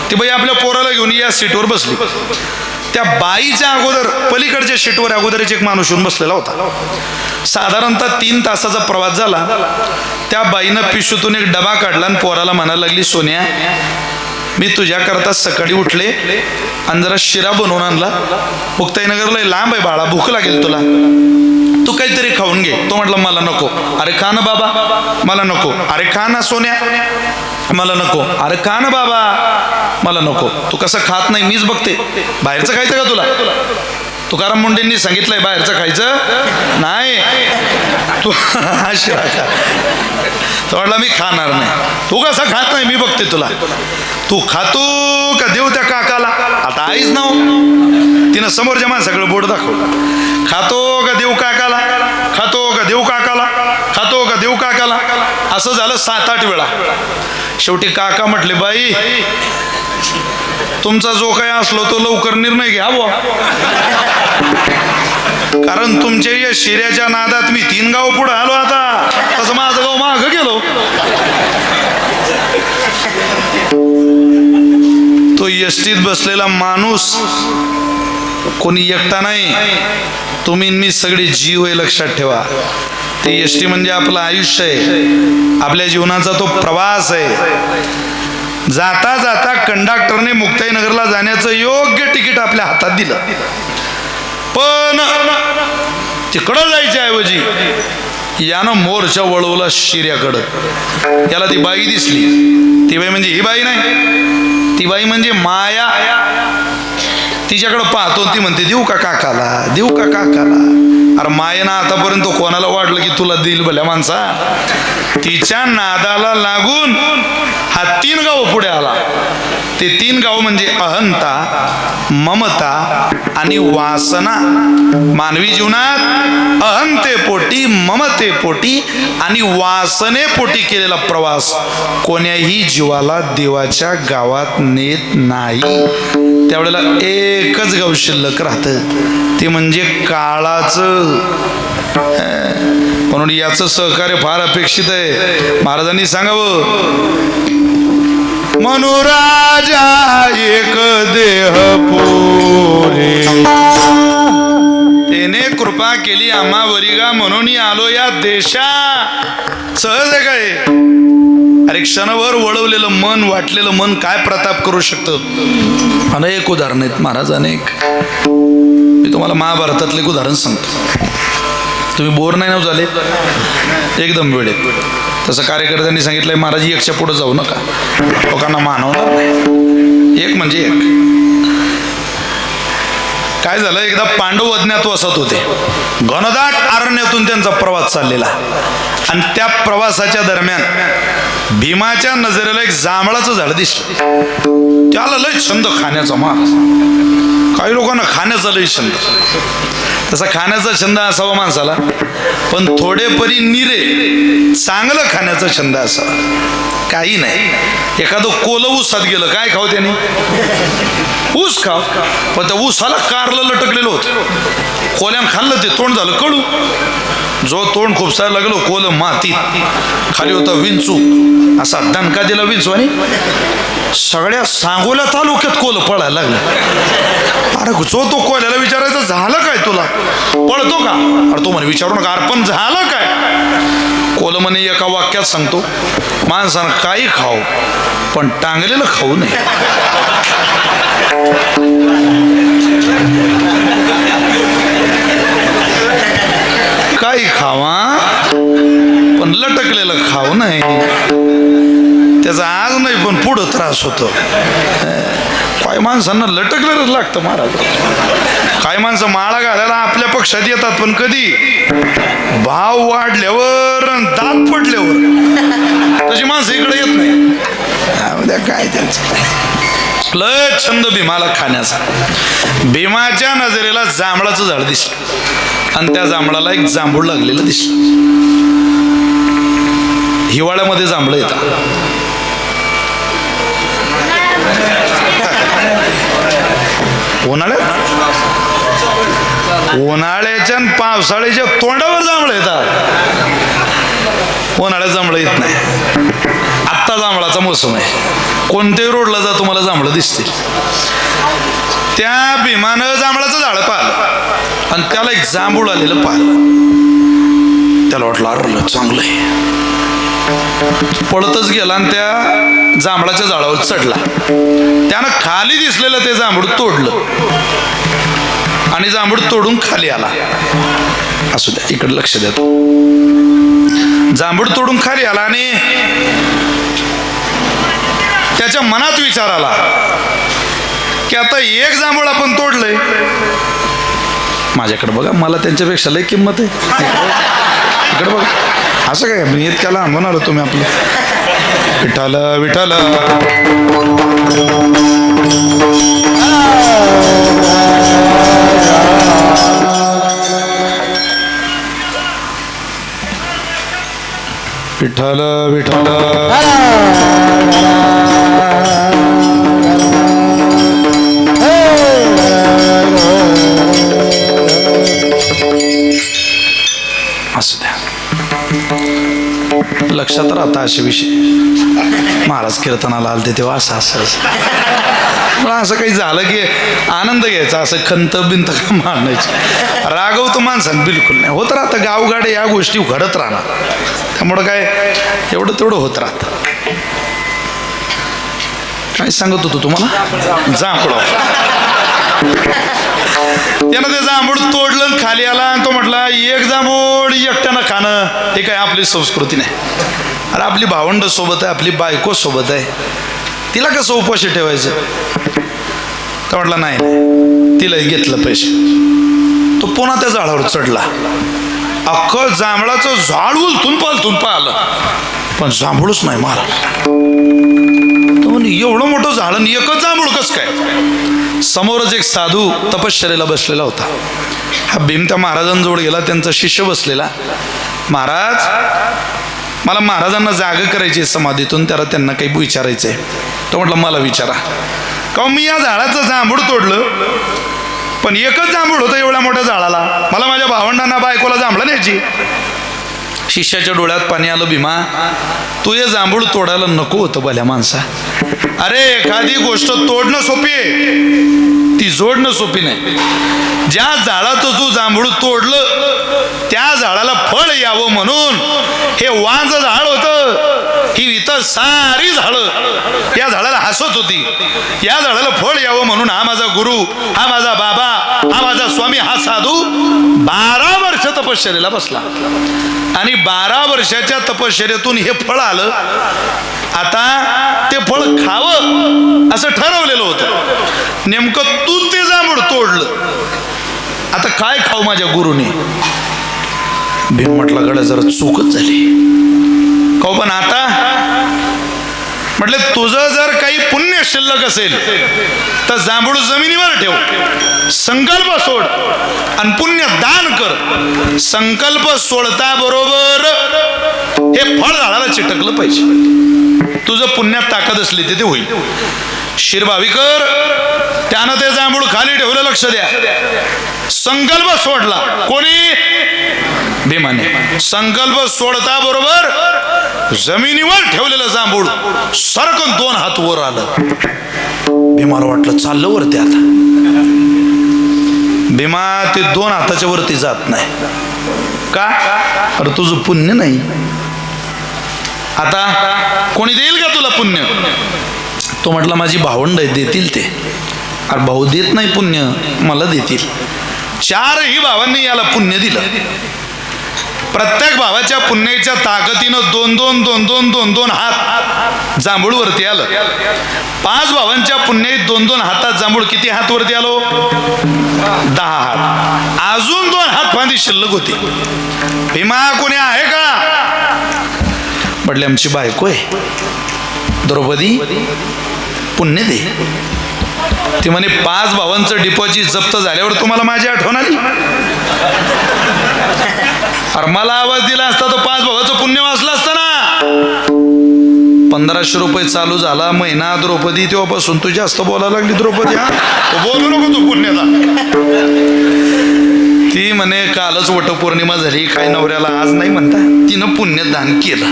ती बाई आपल्या पोराला घेऊन या सीटवर बसली. त्या बाईच्या अगोदर पलीकडच्या सीटवर अगोदरच एक माणूस येऊन बसलेला होता. साधारणतः 3 तासाचा प्रवास झाला. त्या बाईनं पिशूतून एक डबा काढला आणि पोराला म्हणायला लागली, सोन्या मी तुझ्याकरता सकाळी उठले आणि जरा शिरा बनवून आणला. मुक्ताईनगरला लांब आहे बाळा, भूक लागेल तुला, तू काहीतरी खाऊन घे. तो म्हटलं मला नको. अरे खा ना बाबा. मला नको. अरे खा ना सोन्या. मला नको. अरे खा ना बाबा. मला नको. तू कसं खात नाही मीच बघते. बाहेरचं खायचं का तुला? तुकाराम मुंडेंनी सांगितलंय बाहेरचं खायचं नाही. तू हा शिरा खा. तो म्हटला मी खाणार नाही. तू कसं खात नाही मी बघते तुला. तू खातो का देऊ त्या काकाला? आता आईच नाव तिनं समोरच्या माणसाकडे बोट दाखवलं. खातो का देऊ काकाला? खातो का देऊ काकाला? खातो का देऊ काकाला? असं झालं 7-8 वेळा. शेवटी काका म्हटले, बाई तुमचा जो काही असलो तो लवकर निर्णय घ्या बुवा, कारण तुमच्या या शिऱ्याच्या नादात मी 3 गाव पुढे आलो. आता तसं माझं गाव मागं गेलो. तो एसटीत बसलेला माणूस कोणी एकटा नाही, तुम्ही मी सगळे जीव आहे, लक्षात ठेवा. ते एसटी म्हणजे आपलं आयुष्य आहे, आपल्या जीवनाचा तो प्रवास आहे. जाता जाता कंडक्टरने मुक्ताईनगरला जाण्याचं योग्य तिकीट आपल्या हातात दिलं, पण तिकडं जायच्या ऐवजी यानं मोर्चा वळवला शिर्याकडं. याला ती बाई दिसली. ती बाई म्हणजे ही बाई नाही, ती बाई म्हणजे माया. तिच्याकडं पाहतो, ती म्हणते देऊ का काकाला? देऊ का काकाला? अरे मायेनं आतापर्यंत कोणाला वाटलं की तुला देईल भल्या माणसा? तिच्या नादाला लागून हा 3 गाव पुढे आला. ते 3 गाव म्हणजे अहंता, ममता आणि वासना. मानवी जीवनात अहंतेपोटी, ममतेपोटी आणि वासनेपोटी केलेला प्रवास कोण्याही जीवाला देवाच्या गावात नेत नाही. त्यावेळेला एकच गाव शिल्लक राहतं, ते म्हणजे काळाचं. म्हणून याचं सहकार्य फार अपेक्षित आहे. महाराजांनी सांगावं, मनुराजा एक देह पुरे, तेने कृपा केली आम्हावरी गा, म्हणून आलो या देशा. सहज आहे काय? अरे क्षणभर वळवलेलं मन, वाटलेलं मन काय प्रताप करू शकतं? अनेक उदाहरण आहेत महाराज, अनेक. मी तुम्हाला महाभारतातले एक उदाहरण सांगतो, तुम्ही बोर नाही ना झाले एकदम वेळेत. तसं कार्यकर्त्यांनी सांगितलंय, महाराज एकच्या पुढे जाऊ नका, लोकांना मानवणार नाही. एक म्हणजे एक. काय झालं, एकदा पांडव अज्ञातवासात होते. घनदाट अरण्यातून त्यांचा प्रवास चाललेला, आणि त्या प्रवासाच्या दरम्यान भीमाच्या नजरेला एक जांभळाचं झाड दिसलं. त्याला लय छंद खाण्याचा. काही लोकांना खाण्याचा लय छंद. तसा खाण्याचा छंद असावा माणसाला, पण थोडेपरी निरे चांगलं खाण्याचा छंद असावा. काही नाही, एखादं कोलं ऊसात गेलं, काय खाऊ त्याने? ऊस खाव. पण त्या ऊसाला कारलं लटकलेलं होतं. कोल्यानं खाल्लं, ते तोंड झालं कडू. जो तोंड खुपसायला लागलो, कोलं मातीत. खाली होता विंचू, असा दणका दिला विंचू, आणि सगळ्या सांगोल्या तालुक्यात कोलं पळायला लागलं. अरे जो तो कोल्याला विचारायचं, झालं काय तुला? पळतो का? अरे तो म्हणे विचारू नका. अरे पण झालं काय? कोलं म्हणे एका वाक्यात सांगतो, माणसानं काही खाऊ पण टांगलेलं खाऊ नये. काही खावा पण लटकलेलं खाऊ नये. त्याचा आज नाही पण पुढं त्रास होतो. काही माणसांना लटकलेलंच लागतं महाराज. काही माणसं माळा घालायला आपल्या पक्षात येतात, पण कधी भाव वाढल्यावर दात पडल्यावर तशी माणसं इकडे येत नाही. काय त्यांचं लय छंद भीमाला खाण्याचा. भीमाच्या नजरेला जांभळाचं झाड दिसलं आणि त्या जांभळाला एक जांभूळ लागलेलं दिसलं. हिवाळ्यामध्ये जांभळं येतात. उन्हाळ्याच्या आणि पावसाळ्याच्या तोंडावर जांभळं येतात. उन्हाळ्यात जांभळं येत नाही. आत्ता जांभळाचा मोसम आहे. कोणत्याही रोडला जा तुम्हाला जांभळं दिसतील. त्या भीमानं जांभळाचं झाड पाहिलं आणि त्याला एक जांभूळ आलेलं पाहिलं. त्याला वाटलं अरे चांगलं आहे. पळतच गेला आणि त्या जांभळाच्या झाडावर चढला. त्यानं खाली दिसलेलं ते जांभूळ तोडलं आणि जांभूळ तोडून खाली आला. असू द्या, इकडे लक्ष द्या. जांभूळ तोडून खाली आला आणि त्याच्या मनात विचार आला की आता एक जांभूळ आपण तोडलंय, माझ्याकडे बघा, मला त्यांच्यापेक्षा लय किंमत आहे. इकडे बघा. असं काय मी इतक्याला म्हणणार तुम्ही आपलं विठाल विठाल. विठाल विठाल. असू द्या, लक्षात राहता असे विषय. महाराज कीर्तनाला आलते तेव्हा असं काही झालं की आनंद घ्यायचा, असं खंत बिंत मांडायची. रागव तो माणसानं बिलकुल नाही. होत राहतं गावगाडे, या गोष्टी घडत राहणार. त्यामुळं काय एवढं तेवढं होत राहतं. काय सांगत होतो तुम्हाला? जांभूळ. त्यानं ते जांभूळ तोडलं खाली आला आणि तो म्हटला एक जांभूळ एकट्यानं खाणं हे काय आपली संस्कृती नाही. अरे आपली भावंड सोबत आहे, आपली बायको सोबत आहे, तिला कसं उपाशी ठेवायचं? तर म्हटलं नाही, तिला घेतलं पैसे. तो पुन्हा त्या झाडावर चढला. अख्खं जांभळाचं झाड उलथून पालथून पाहिलं पण जांभूळच नाही. महाराज एवढं मोठं झाड आणि एकच जांभूळ कसं काय? समोरच एक साधू तपश्चर्याला बसलेला होता. हा भीम त्या महाराजांजवळ गेला. त्यांचा शिष्य बसलेला. महाराज, मला महाराजांना जाग करायची समाधीतून, त्याला त्यांना काही विचारायचं आहे. तो म्हटलं मला विचारा. का मी या झाडाचं जांभूळ तोडलं पण एकच जांभूळ होतं एवढ्या मोठ्या झाडाला, मला माझ्या भावंडांना बायकोला जांभळं न्यायची. शिष्याच्या डोळ्यात पाणी आलं. भीमा, तू हे जांभूळ तोडायला नको होतं भल्या माणसा. अरे एखादी गोष्ट तोडणं सोपी आहे, ती जोडणं सोपी नाही. ज्या झाडाचं तू जांभूळ तोडलं त्या झाडाला फळ यावं म्हणून हे वांज झाड होतं, ही इतर सारी झाडं या झाडाला हसत होती. या झाडाला फळ यावं म्हणून हा माझा गुरु, हा माझा बाबा, हा माझा स्वामी, हा साधू 12 वर्ष तपश्चर्याला बसला आणि 12 वर्षाच्या तपश्चर्यातून हे फळ आलं. आता ते फळ खावं असं ठरवलेलं होतं. नेमकं तू ते जांभूळ तोडलं. आता काय खाऊ माझ्या गुरुने? भीम म्हटलं गड्या जरा चूकच झाली. खाऊ पण आता म्हटलं तुझं जर काही पुण्य शिल्लक असेल तर जांभूळ जमिनीवर ठेव, संकल्प सोड आणि पुण्य दान कर. संकल्प सोडता बरोबर हे फळ झाडाला चिटकलं पाहिजे. तुझं पुण्यात ताकद असली ते होईल. शिरभावीकर त्यानं ते जांभूळ खाली ठेवलं. लक्ष द्या. संकल्प सोडला. कोणी? भीमाने. संकल्प सोडता बरोबर जमिनीवर ठेवलेलं जांभूळ सरकून 2 हात वर आलं. भीमाला वाटलं चाललं वरती आता. भीमा ते 2 हाताच्या वरती जात नाही. का? अरे तुझं पुण्य नाही. आता कोणी देईल का तुला पुण्य? तो म्हटला माझी भावंड आहे, देतील ते. अरे भाऊ देत नाही पुण्य, मला देतील. चारही भावांनी याला पुण्य दिलं. प्रत्येक भावाच्या पुण्याच्या ताकदीनं दोन दोन दोन दोन दोन दोन हात जांभूळवरती आलं. 5 भावांच्या पुण्यात 2-2 हातात जांभूळ. किती हात वरती आलो? 10 हात. अजून 2 हात फांदी शिल्लक होती. भीमा कोणी आहे का? म्हटले आमची बायको आहे द्रौपदी, पुण्य दे. ती म्हणे 5 भावांचं डिपॉझिट जप्त झाल्यावर तुम्हाला माझी आठवण आली? अरे मला आवाज दिला असता तर 5 भावाचं पुण्य वाचलं असतं ना. 1500 रुपये चालू झाला महिना द्रौपदी, तेव्हापासून तू जास्त बोलायला लागली द्रौपदी. हा बोलू नको तू पुण्याचा. ती म्हणे कालच वटपौर्णिमा झाली, काय नवऱ्याला आज नाही म्हणता. तिनं पुण्यदान केलं.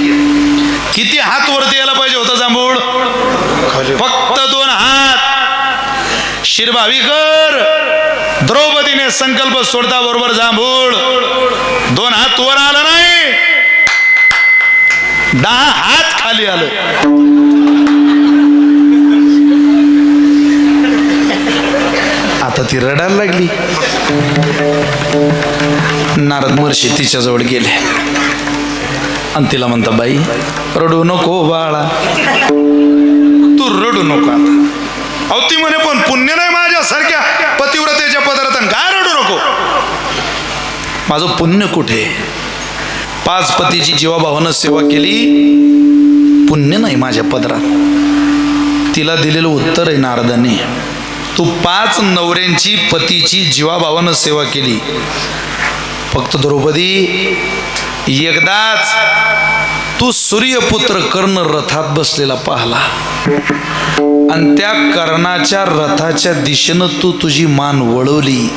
किती हात वरती यायला पाहिजे होता जांभूळ? फक्त 2 हात. शिरभावी कर. द्रौपदीने संकल्प सोडता बरोबर जांभूळ 2 हात वर आला नाही, 10 हात खाली आलं. आता ती रडायला लागली. नारद महर्षी तिच्या जवळ गेले आणि तिला म्हणता, बाई रडू नको बाळा, तू रडू नको. आता अहो ती म्हणे पण पुण्य नाही माझ्यासारख्या पतिव्रतेच्या पदार्थान, काय रडू नको? माझं पुण्य कुठे? 5 पतीची जीवाभावानं सेवा केली, पुण्य नाही माझ्या पदरात. तिला दिलेलं उत्तर आहे नारदाने, तू 5 नवऱ्यांची पतीची जीवाभावानं सेवा केली. फक्त द्रौपदी एकदाच तू सूर्यपुत्र कर्ण रथात बसलेला पाहला आणि त्या कर्णाच्या रथाच्या दिशेनं तू तुझी मान वळवली.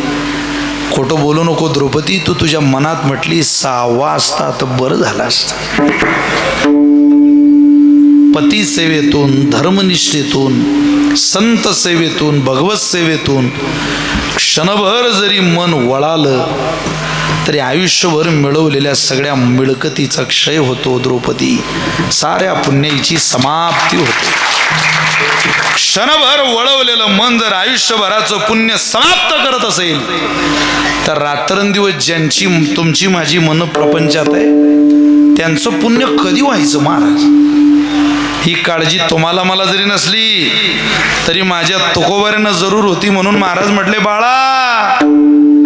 खोटं बोलू नको द्रौपदी, तू तुझ्या मनात म्हटली 6वा असता तर बरं झालं असतं. पती सेवेतून, धर्मनिष्ठेतून, संत सेवेतून, भगवत सेवेतून क्षणभर जरी मन वळालं तरी आयुष्यभर मिळवलेल्या सगळ्या मिळकतीचा क्षय होतो द्रौपदी. साऱ्या पुण्याची समाप्ती होते. क्षणभर वळवलेलं मन जर आयुष्यभराचं पुण्य समाप्त करत असेल तर रात्रंदिवस ज्यांची तुमची माझी मन प्रपंचात आहे त्यांचं पुण्य कधी व्हायचं महाराज? ही काळजी तुम्हाला मला जरी नसली तरी माझ्या तुकोबाऱ्यांना जरूर होती. म्हणून महाराज म्हटले, बाळा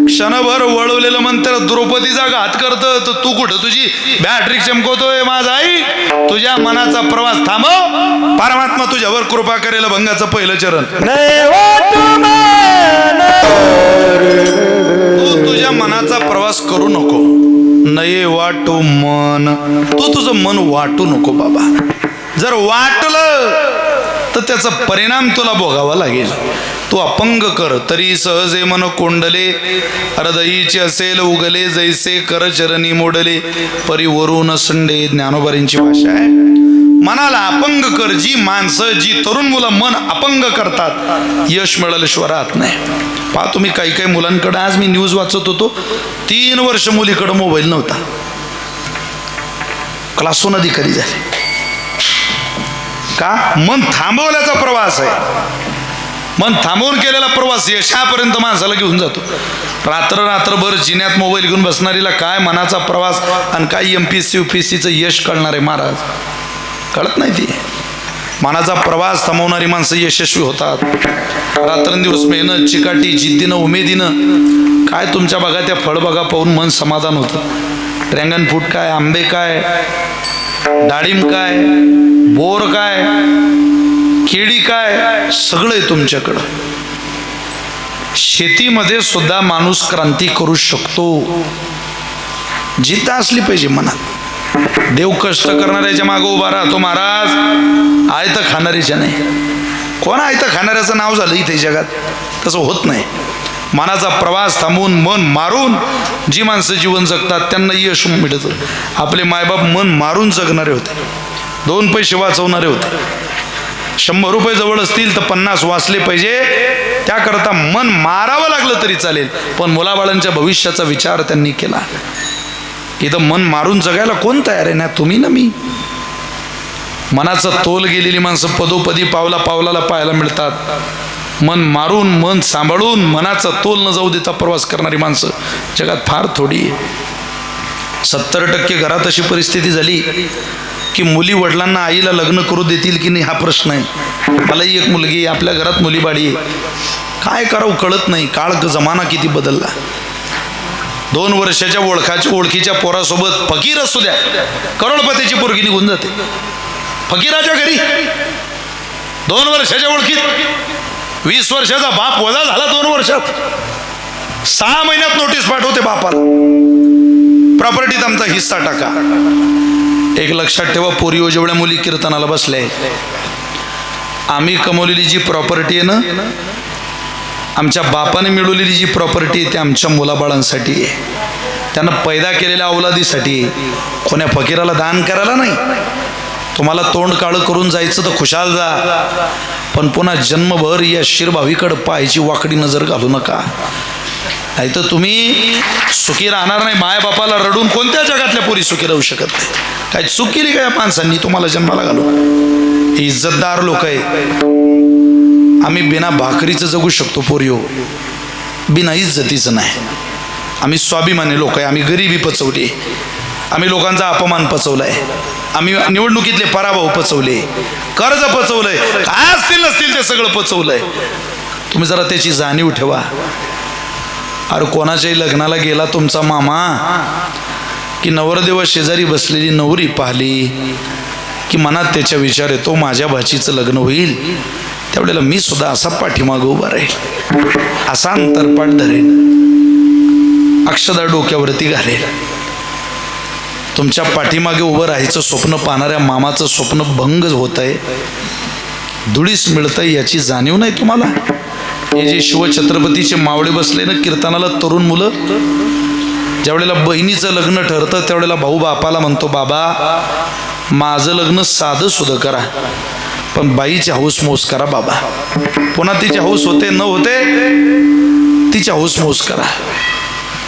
क्षणभर वळवलेलं मन तर द्रौपदीचा घात करतं, तर तू कुठं तुझी बॅटरी चमकवतोय? माझा आई तुझ्या मनाचा प्रवास थांबव, परमात्मा तुझ्यावर कृपा करेल. भंगाचं पहिलं चरण. तू तुझ्या मनाचा प्रवास करू नको. नये वाटू मन, तू तुझं मन वाटू नको बाबा. जर वाटलं तर त्याचा परिणाम तुला भोगावा लागेल. तू अपंग कर तरी सहजे मन कोंडले, हृदयीचे असेल उगले जैसे कर चरणी मोडले, परिवरून संडे. ज्ञानोबारींची भाषा आहे. मनाला अपंग कर. जी माणसं, जी तरुण मुलं मन अपंग करतात, यश मिळाल्याशिवाय राहत नाही. पहा तुम्ही काही काही मुलांकडे, आज मी न्यूज वाचत होतो, 3 वर्ष मुलीकडे मोबाईल नव्हता, क्लास 1 अधिकारी झाले. का? मन थांबवल्याचा प्रवास आहे. मन थांबवून केलेला प्रवास यशापर्यंत माणसाला घेऊन जातो. रात्रभर जिन्यात मोबाईल घेऊन बसणारीला काय मनाचा प्रवास आणि काय MPSC UPSCचं यश कळणार आहे महाराज? कळत नाही. ती मनाचा प्रवास थांबवणारी माणसं यशस्वी होतात. रात्रंदिवस मेहनत, चिकाटी, जिद्दीनं, उमेदीनं. काय तुमच्या बघा त्या फळबागा पाहून मन समाधान होतं. ड्रॅगन फ्रूट काय, आंबे काय, डाळिंब काय, बोर काय, केळी काय, सगळं आहे तुमच्याकडं. शेतीमध्ये सुद्धा माणूस क्रांती करू शकतो. जिद्द असली पाहिजे मनात. देव कष्ट करणाऱ्याच्या मागे उभा राहतो महाराज, आयतं खाणाऱ्याच्या नाही. कोण आयतं खाणाऱ्याचं नाव झालं इथे जगात? तसं होत नाही. मनाचा प्रवास थांबवून, मन मारून जी माणसं जीवन जगतात त्यांना यश मिळतं. आपले मायबाप मन मारून जगणारे होते, 2 पैसे वाचवणारे होते. 100 रुपये जवळ असतील तर 50 वाचले पाहिजे, त्याकरता मन मारावं लागलं तरी चालेल, पण मुलाबाळांच्या भविष्याचा विचार त्यांनी केला. इथं मन मारून जगायला कोण तयार आहे? ना तुम्ही ना मी. मनाचा तोल गेलेली माणसं पदोपदी पावला पावलाला पाहायला मिळतात. मन मारून मन सांभाळून मनाचा तोल न जाऊ देता प्रवास करणारी माणसं जगात फार थोडी आहे. 70% घरात अशी परिस्थिती झाली की मुली वडिलांना आईला लग्न करू देतील की नाही हा प्रश्न आहे. मलाही एक मुलगी, आपल्या घरात मुलीबाळी आहे, काय करावं कळत नाही. काळ जमाना किती बदलला. 2 वर्षाच्या ओळखीच्या पोरासोबत फकीर असू द्या, करोडपतीची पोरगी निघून जाते. फकीराच्या घरी 2 वर्षाच्या ओळखीत 20 वर्षाचा बाप वजा झाला 2 वर्षात. 6 महिन्यात नोटीस पाठवते बापाला, प्रॉपर्टीत आमचा हिस्सा टाका. एक लक्षात ठेवा, पोरी जेवढ्या मुली कीर्तनाला बसल्या आहेत, आम्ही कमवलेली जी प्रॉपर्टी आहे ना, आमच्या बापाने मिळवलेली जी प्रॉपर्टी आहे ती आमच्या मुलाबाळांसाठी आहे, त्यांना पैदा केलेल्या अवलादीसाठी. कोण्या फकीराला दान करायला नाही. तुम्हाला तोंड काळं करून जायचं तर खुशाल जा, पण पुन्हा जन्मभर या शिरभावीकडे पाहायची वाकडी नजर घालू नका, नाही तर तुम्ही सुखी राहणार नाही. मायबापाला रडून कोणत्या जगातल्या पोरी सुखी राहू शकत नाही. काय चूक केली का या माणसांनी तुम्हाला जन्माला घालून? इज्जतदार लोक आहे. आम्ही बिना भाकरीचं जगू शकतो पोरियो, बिना इज्जतीचं नाही. आम्ही स्वाभिमानी लोक आहे. आम्ही गरिबी पचवली, आम्ही लोकांचा अपमान पचवलाय, आम्ही निवडणुकीतले पराभव पचवले, कर्ज पचवलंय, काय असतील नसतील ते सगळं पचवलंय. तुम्ही जरा त्याची जाणीव ठेवा. अरे कोणाच्याही लग्नाला गेला तुमचा मामा की नवरदेवा शेजारी बसलेली नवरी पाहिली की मनात त्याच्या विचार येतो माझ्या भाचीचं लग्न होईल, त्यावेळेला मी सुद्धा असा पाठीमागं उभा राहील, असा अंतरपाठ धरेल, अक्षदा डोक्यावरती घालेल. तुमच्या पाठीमागे उभं राहायचं स्वप्न पाहणाऱ्या मामाचं स्वप्न भंग होत आहे, धुळीस मिळतंय याची जाणीव नाही तुम्हाला. हे जे शिवछत्रपतीचे मावळे बसले ना कीर्तनाला, तरुण मुलं, ज्यावेळेला बहिणीचं लग्न ठरतं त्यावेळेला भाऊ बापाला म्हणतो, बाबा माझं लग्न साधं सुद्धा करा, पण बाईची हौस मौस करा बाबा. पुन्हा तिची हौस होते न होते, तिची हौस मौस करा.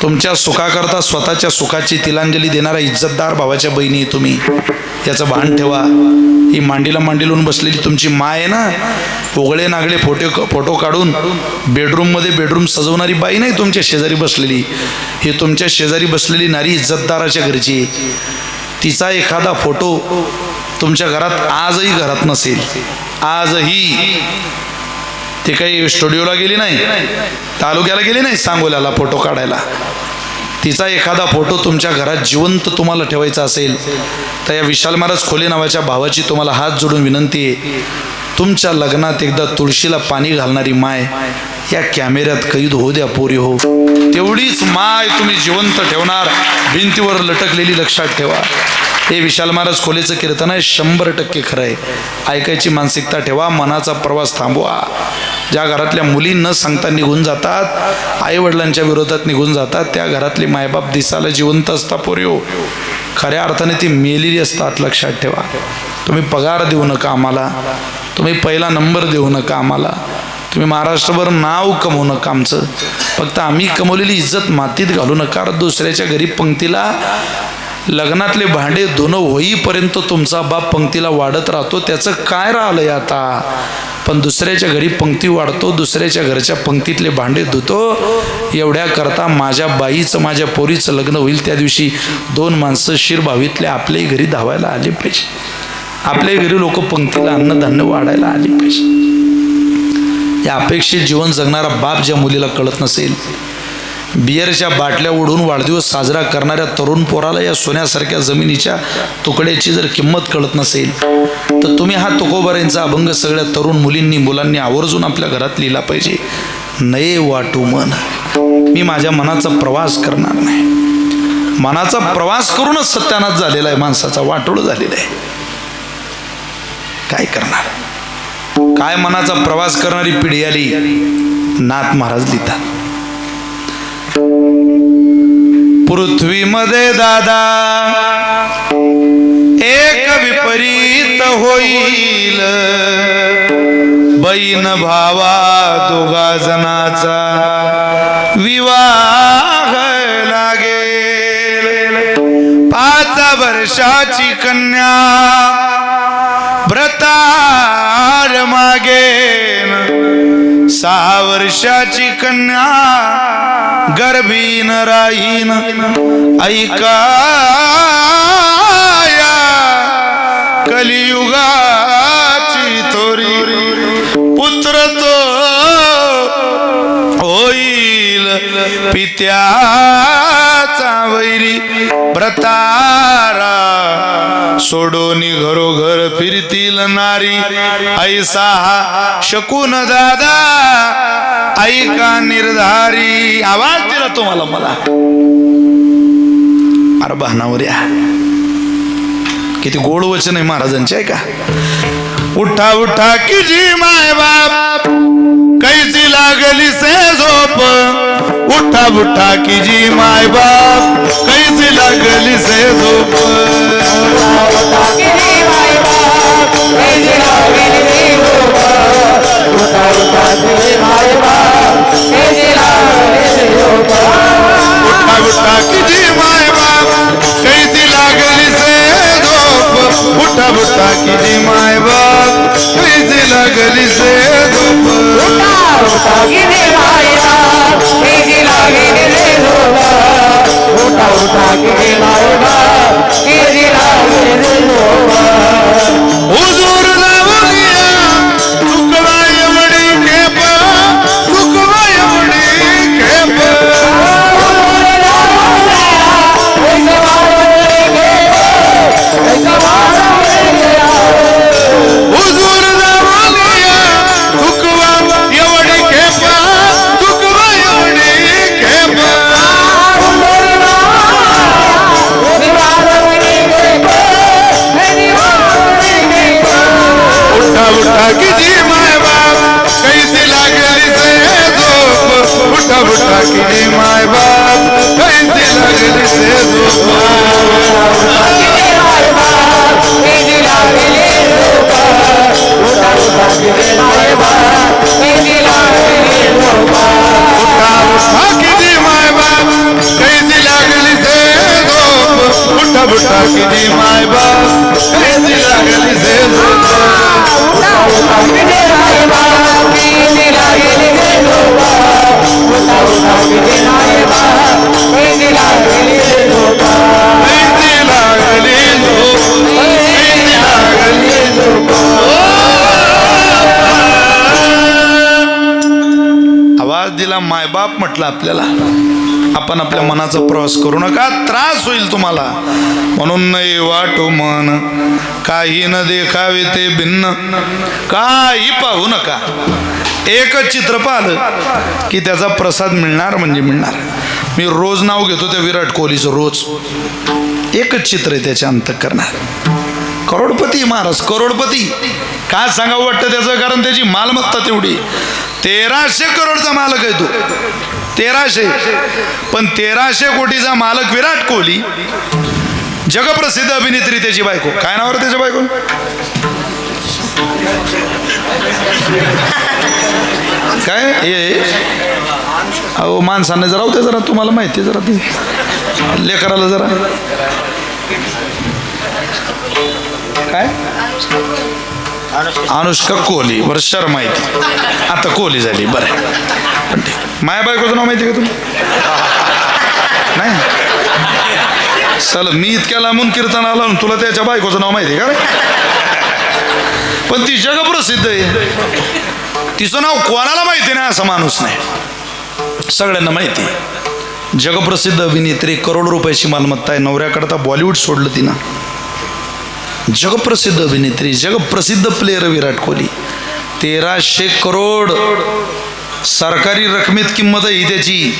तुमच्या सुखाकरता स्वतःच्या सुखाची तिलांजली देणारा इज्जतदार भावाच्या बहिणी तुम्ही, याचं भान ठेवा. ही मांडीला मांडी लावून बसलेली तुमची माय आहे ना, ओगळे नागळे फोटो काढून बेडरूम सजवणारी बाई नाही तुमच्या शेजारी बसलेली. ही तुमच्या शेजारी बसलेली नारी इज्जतदाराच्या घरची. तिचा एखादा फोटो तुमच्या घरात आजही घरात नसेल, आजही ते काही स्टुडिओला गेली नाही, तालुक्याला गेली नाही, सांगोल्याला फोटो काढायला. तिचा एखादा फोटो तुमच्या घरात जिवंत तुम्हाला ठेवायचा असेल तर या विशाल महाराज खोले नावाच्या भावाची तुम्हाला हात जोडून विनंती आहे, तुमच्या लग्नात एकदा तुळशीला पाणी घालणारी माय या कॅमेऱ्यात कैद होऊ द्या पोरी हो. तेवढीच माय तुम्ही जिवंत ठेवणार, भिंतीवर लटकलेली लक्षात ठेवा. हे विशाल महाराज खोलेचं कीर्तन आहे, 100% खरं आहे. ऐकायची मानसिकता ठेवा, मनाचा प्रवास थांबवा. ज्या घरातल्या मुली न सांगता निघून जातात, आईवडिलांच्या विरोधात निघून जातात, त्या घरातले मायबाप दिसायला जिवंत असतात पोरी हो, खऱ्या अर्थाने ती मेलेली असतात. लक्षात ठेवा. तुम्ही पगार देऊ नका आम्हाला, तुम्ही पहिला नंबर देऊ नका आम्हाला, तुम्ही महाराष्ट्रभर नाव कमवू नका आमचं, फक्त आम्ही कमवलेली इज्जत मातीत घालू नका. दुसऱ्याच्या घरी पंक्तीला लग्नातले भांडे धुणं होईपर्यंत तुमचा बाप पंक्तीला वाढत राहतो, त्याचं काय राहिलंय आता. पण दुसऱ्याच्या घरी पंक्ती वाढतो, दुसऱ्याच्या घरच्या पंक्तीतले भांडे धुतो. एवढ्या करता माझ्या बाईचं माझ्या पोरीचं लग्न होईल त्या दिवशी 2 माणसं शिरभावीतले आपल्याही घरी धावायला आली पाहिजे, आपल्याही घरी लोक पंक्तीला अन्नधान्य वाढायला आली पाहिजे. या अपेक्षित जीवन जगणारा बाप ज्या मुलीला कळत नसेल, बियरच्या बाटल्या ओढून वाढदिवस साजरा करणाऱ्या तरुण पोराला या सोन्यासारख्या जमिनीच्या तुकड्याची जर किंमत कळत नसेल तर तुम्ही हा तुकोबाऱ्यांचा अभंग सगळ्या तरुण मुलांनी आवर्जून आपल्या घरात लिहिला पाहिजे. नये वाटू मन, मी माझ्या मनाचा प्रवास करणार नाही. मनाचा प्रवास करूनच सत्यानाश झालेला आहे माणसाचा, वाटोळं झालेलं आहे. काय करणार? काय मनाचा प्रवास करणारी पिढी आली. नाथ महाराज लिहितात, पृथ्वीमध्ये दादा एक विपरीत होईल, बहीण भावा दोघा जणाचा विवाह लागेल. 5 वर्षाची कन्या वर्षाची कन्या गर्भीन राहीन ऐका कलियुगाची थोरी पुत्र तो होईल पित्याचा वैरी व्रतारा सोडून घरोघर फिरतील नारी ऐसा हा शकून दादा ऐका निर्धारी. आवाज दिला तुम्हाला मला अरे बहनावर या किती गोड वचन आहे महाराजांचे आहे का. उठा उठा की जी माय बाप कैसी लागली से झोप. उठा उठा की जी माय बाप कैसी लागली से झोप. उठा की जी माय बाप कैसी लागली से झोप. उठा उठा की जी माय बाप कैसी लागली से झोप. उठा उठा की जी माय बाप कैसी लागली से झोप. उठा उठा की जी माय बाप कैसी लागली से झोप. उठा उठा की जी माय बाप कैसी लागली से झोप. उठा उठा की जी माय बाप कैसी लागली से झोप. हुजूर लावूया चुकवा एवढी खेप. चुकवा एवढी खेप. हुजूर लावूया चुकवा एवढी खेप. चुकवा एवढी खेप. उठा उठा की जी माय बाप कैसी लागली से झोप. उठा उठा की जी माय बाप कैसी लागली से झोप. उठा की जी माय बाप कैसी लागली झोप. उठा उठा की जी माय बाप कैसी लागली झोप. उठा उठा की जी माय बाप कैसी लागली से झोप. उठा उठा की जी माय बाप कैसी लागली से झोप. उठा उठा की जी माय बाप कैसी लागली से झोप. उठा उठा की जी माय बाप कैसी लागली से झोप. कैसी लागली झोप. कैसी लागली झोप. आवाज दिला मायबाप म्हटलं आपल्याला. आपण आपल्या मनाचा प्रवास करू नका, त्रास होईल तुम्हाला. म्हणून नाही वाटो मन काही न देखावे ते भिन्न. काही पाहू नका. एकच चित्र पाहिलं की त्याचा प्रसाद मिळणार म्हणजे मिळणार. मी रोज नाव घेतो त्या विराट कोहलीचं रोज. एकच चित्र आहे त्याच्या अंतःकरणात. करोडपती महाराज करोडपती. काय सांगावं वाटतं त्याचं, कारण त्याची मालमत्ता तेवढी. 1300 करोडचा मालक आहे तो. 1300. पण 1300 कोटीचा मालक विराट कोहली. जगप्रसिद्ध अभिनेत्री त्याची बायको. काय नाव रे त्याच्या बायको? काय हे अहो माणसांना जरा होते जरा तुम्हाला माहिती जरा ते लेकराला जरा काय अनुष्का कोहली. बरं शर्मा माहिती आता कोहली झाली. बरं पण माया बायकोचं नाव माहिती का तुम्ही? नाही चल मी इतक्या लांबून कीर्तन आला तुला त्याच्या बायकोचं नाव माहिती का? पण ती जगप्रसिद्ध आहे. तिचं नाव कोणाला माहिती नाही असा माणूस नाही. सगळ्यांना माहिती. जगप्रसिद्ध अभिनेत्री. करोड रुपयाची मालमत्ता आहे. नवऱ्याकरता बॉलिवूड सोडलं तिनं. जगप्रसिद्ध अभिनेत्री. जगप्रसिद्ध प्लेयर विराट कोहली. 1300 करोड सरकारी रकमेत किंमत आहे ही त्याची.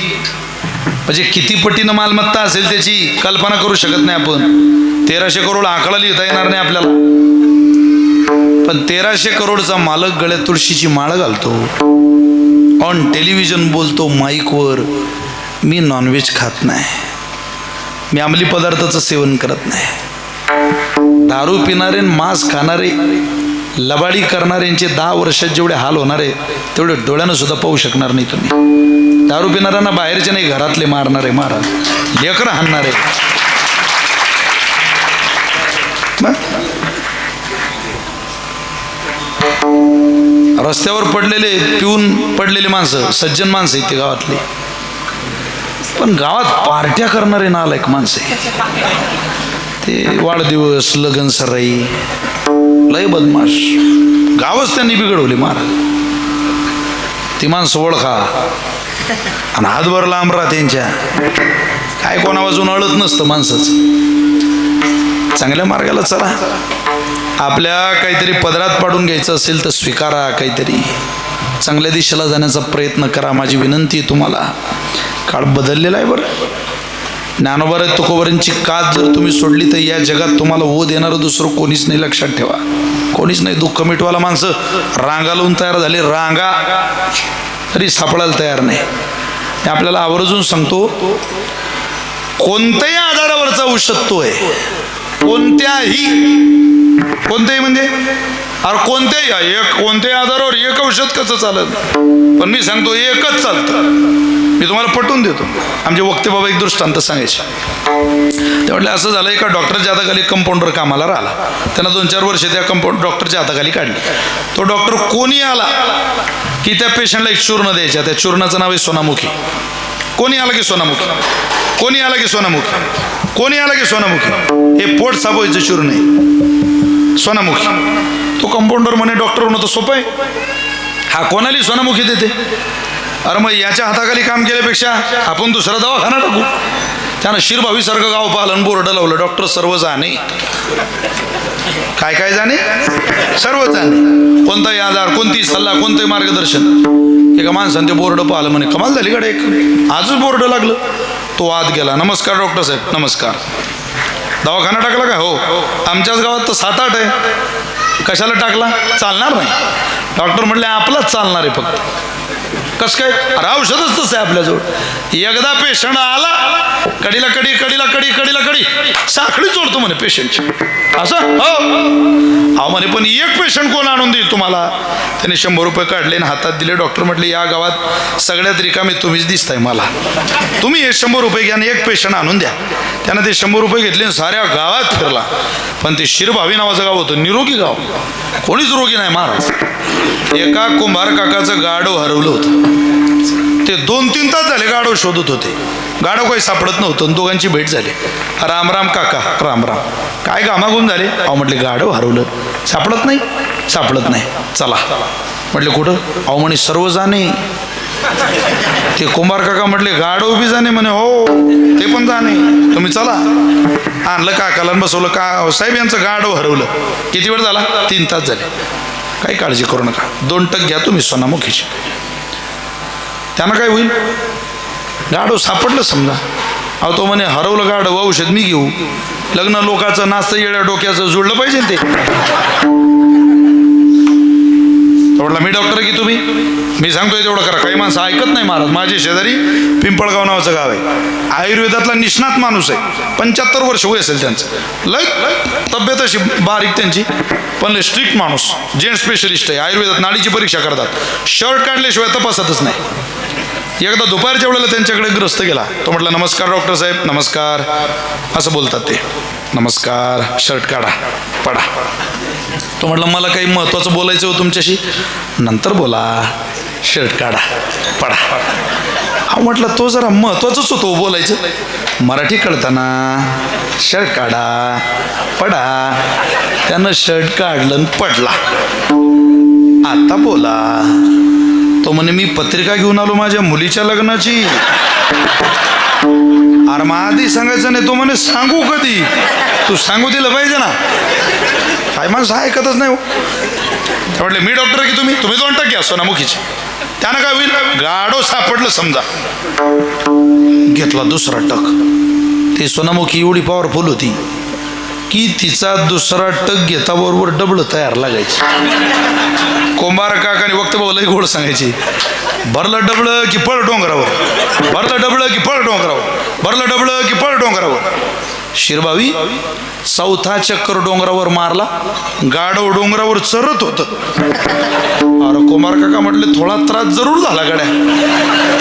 म्हणजे किती पटीनं मालमत्ता असेल त्याची कल्पना करू शकत नाही आपण. 1300 करोड आकडा लिहिता येणार नाही आपल्याला. पण 1300 करोडचा मालक गळ्यात तुळशीची माळ घालतो. ऑन टेलिव्हिजन बोलतो माईकवर, मी नॉनव्हेज खात नाही, मी अंमली पदार्थाचं सेवन करत नाही. दारू पिणारे, मांस खाणारे, लबाडी करणाऱ्यांचे 10 वर्षात जेवढे हाल होणार आहे तेवढे डोळ्यानं सुद्धा पाहू शकणार नाही तुम्ही. दारू पिणाऱ्यांना बाहेरचे नाही, घरातले मारणारे, महाराज लेकरं हाणणारे. रस्त्यावर पडलेले पिऊन पडलेली माणसं सज्जन माणसं आहेत ते गावातले, पण गावात पार्ट्या करणारे नालायक माणसं ते वाढदिवस लगन सराई लय बदमाश गावच त्यांनी बिघडवले महाराज. ती माणसं ओळखा आणि हातभर लांब राहा त्यांच्या. काय कोणा वाजून अळत नसतं माणसाचं. चांगल्या मार्गाला चला. आपल्या काहीतरी पदरात पाडून घ्यायचं असेल तर स्वीकारा, काहीतरी चांगल्या दिशेला जाण्याचा प्रयत्न करा. माझी विनंती आहे तुम्हाला. काळ बदललेला आहे बरं. ज्ञानोबा तुकोबारांची कात जर तुम्ही सोडली तर या जगात तुम्हाला ओ देणारं दुसरं कोणीच नाही, लक्षात ठेवा. कोणीच नाही. दुःख मिटवायला माणसं रांगा लावून तयार झाली, रांगा तरी सापडायला तयार नाही. मी आपल्याला आवर्जून सांगतो, कोणत्याही आजारावरचा औषध तो आहे. कोणत्याही म्हणजे अरे कोणत्याही आजारावर एक औषध कसं चालत, पण मी सांगतो एकच चालतं. मी तुम्हाला पटवून देतो. आमचे वक्ते बाबा एक दृष्टांत सांगायचे. ते म्हटलं असं झालं, एका डॉक्टरच्या हाताखाली कंपाऊंडर कामाला राहिला. त्यांना 2-4 वर्ष त्या डॉक्टरच्या हाताखाली काढली. तो डॉक्टर कोणी आला की त्या पेशंटला एक चूर्ण द्यायच्या. त्या चूर्णाचं नाव आहे सोनामुखी. कोणी आला की सोनामुखी, कोणी आला की सोनामुखी, कोणी आला की सोनामुखी. हे पोट साबवायचं चूर्ण आहे सोनामुखी. तो कंपाऊंडर म्हणे डॉक्टर म्हणतो सोपं आहे, हा कोणाली सोनामुखी देते. अरे मग याच्या हाताखाली काम केल्यापेक्षा आपण दुसरा दवाखाना टाकू. त्यानं शिरभावीसारखं गाव पालन बोर्ड लावलं, डॉक्टर सर्व जाणे. काय काय जाणे, सर्व जाणे. कोणताही आजार, कोणतीही सल्ला, कोणतंही मार्गदर्शन. एका माणसाने ते बोर्ड पाहिलं, म्हणे कमाल झाली कडे, एक आजच बोर्ड लागलं. तो आत गेला. नमस्कार डॉक्टर साहेब. नमस्कार. दवाखाना टाकला का? हो. आमच्याच गावात तर 7-8 आहे. कशाला टाकला? चालणार नाही. डॉक्टर म्हटले आपलाच चालणार आहे फक्त. कसं काय? अरे औषधच तसं आहे आपल्याजवळ. एकदा पेशंट आला, कडीला कडी, कडीला कडी, कडीला कडी, साखळी जोडतो म्हणे पेशंटची. असं हो अहो म्हणे, पण एक पेशंट कोण आणून देईल तुम्हाला? त्याने 100 रुपये काढले आणि हातात दिले. डॉक्टर म्हटले या गावात सगळ्यात रिकामी तुम्हीच दिसताय मला. तुम्ही हे 100 रुपये घ्या आणि एक पेशंट आणून द्या. त्यानं ते 100 रुपये घेतले आणि साऱ्या गावात फिरला. पण ते शिरभावी नावाचं गाव होतं, निरोगी गाव, कोणीच रोगी नाही महाराज. एका कुंभार काकाचं गाढव हरवलं होतं. ते 2-3 तास झाले गाढव शोधत होते. गाढव काही सापडत नव्हतं. दोघांची भेट झाली. राम राम काका. राम राम. काय घामाघूम झाले? अहो म्हटले गाढव हरवलं, सापडत नाही. सापडत नाही. चला म्हटले कुठं? अहो म्हणे सर्व जाणे. ते कुंभार काका म्हटले गाढव बी जाणे म्हणे. हो ते पण जाणे. तुम्ही चला. आणलं काकाला बसवलं. का साहेब यांचं गाढव हरवलं. किती वेळ झाला? 3 तास झाले. काही काळजी करू नका, 2 टक घ्या तुम्ही सोनामुखीचे. त्यानं काय होईल? गाढव सापडलं समजा. अहो तो म्हणे हरवलं गाढव, औषध मी घेऊ. लग्न लोकाचं नाचतं येड्या डोक्याचं जुळलं पाहिजे ते. म्हटलं मी डॉक्टर की तुम्ही? मी सांगतोय तेवढं करा. काही माणसं ऐकत नाही महाराज. माझे शेजारी पिंपळगाव नावाचं गाव आहे. आयुर्वेदातला निष्णात माणूस आहे. 75 वर्ष वय असेल त्यांचं. लय तब्येत अशी बारीक त्यांची, पण लय स्ट्रिक्ट माणूस. जेंट्स स्पेशलिस्ट आहे. आयुर्वेदात नाडीची परीक्षा करतात. शर्ट काढल्याशिवाय तपासतच नाही. एकदा दुपारच्या वेळेला त्यांच्याकडे ग्रस्त गेला. तो म्हटला नमस्कार डॉक्टर साहेब. नमस्कार. असं बोलतात ते. नमस्कार. शर्ट काढा, पडा. तो म्हटलं मला काही महत्त्वाचं बोलायचं हो तुमच्याशी. नंतर बोला. शर्ट काढा, पडा. हा म्हटलं तो जरा महत्त्वाचंच होतो बोलायचं. मराठी कळताना शर्ट काढा, पडा. त्यानं शर्ट काढलं आणि पडला. आता बोला. तो म्हणे मी पत्रिका घेऊन आलो माझ्या मुलीच्या लग्नाची. अरे मग आधी सांगायचं नाही. तो म्हणे सांगू कधी? तू सांगू दिलं पाहिजे ना. काय माणसं ऐकतच नाही. ते म्हटले मी डॉक्टर की तुम्ही? तुम्ही 2 टक घ्या सोनामुखीचे. त्यानं काय होईल? गाढव सापडलं समजा. घेतला 2रा टक. ती सोनामुखी एवढी पॉवरफुल होती की तिचा 2रा टक घेता बरोबर डबल तयार लागायची. कुंभार काकाने वक्त लई गोड सांगायची. भरलं डबलं की पळ डोंगरावर, भरलं डबलं की पळ डोंगरावर, भरलं डबलं की पळ डोंगरावर. शिरभावी 4था चक्कर डोंगरावर मारला. गाढव डोंगरावर चरत होत. अरे कुमार काका म्हटले थोडा त्रास जरूर झाला गड्या,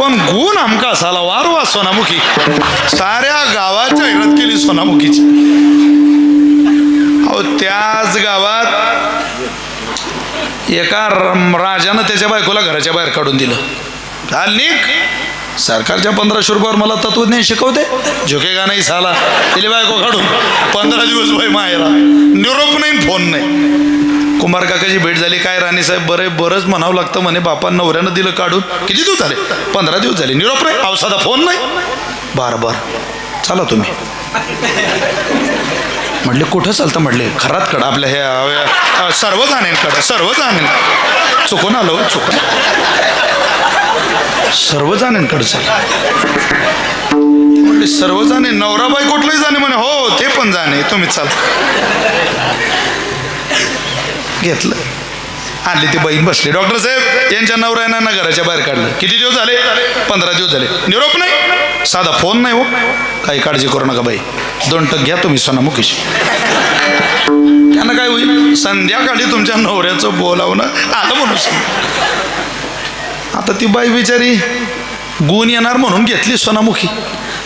पण गुण आमका असाला वारवा सोनामुखी. साऱ्या गावाच्या हिरत केली सोनामुखीची. अहो त्याच गावात एका राजानं त्याच्या बायकोला घराच्या बाहेर काढून दिलं. चाल निघ, सरकारच्या 1500 रुपयावर मला तत्वज्ञान शिकवते, झोकेगा नाही साला. तिला बायको काढून 15 दिवस भाई मायरा, निरोप नाही, फोन नाही. कुमार काकाची भेट झाली. काय राणीसाहेब बरंच म्हणावं लागतं म्हणे, बापा नवऱ्यानं दिलं काढून. किती दिवस झाले? 15 दिवस झाले. निरोप नाही, अवसादा फोन नाही. बरं चला तुम्ही. म्हटले कुठं चालतं? म्हटले खरात कडं आपल्या हे सर्व जाणेकडं, सर्व जाणे. चुकून आलो, चुकून सर्व जाणेकडं चाल. म्हटले सर्व जाणे, नवरा बाई कुठलंही जाणे म्हणे. हो ते पण जाणे, तुम्ही चाल. घेतलं, आणली ती बहीण बसली. डॉक्टर साहेब यांच्या नवऱ्यानं ना घराच्या बाहेर काढलं. किती दिवस झाले? 15 दिवस झाले. निरोप नाही, साधा फोन नाही. हो काही काळजी करू नका बाई, 2 टक घ्या तुम्ही सोनामुखीशी. त्यांना काय होईल? संध्याकाळी तुमच्या नवऱ्याचं बोलावणं आलं म्हणून. आता ती बाई बिचारी गुण येणार म्हणून घेतली सोनामुखी.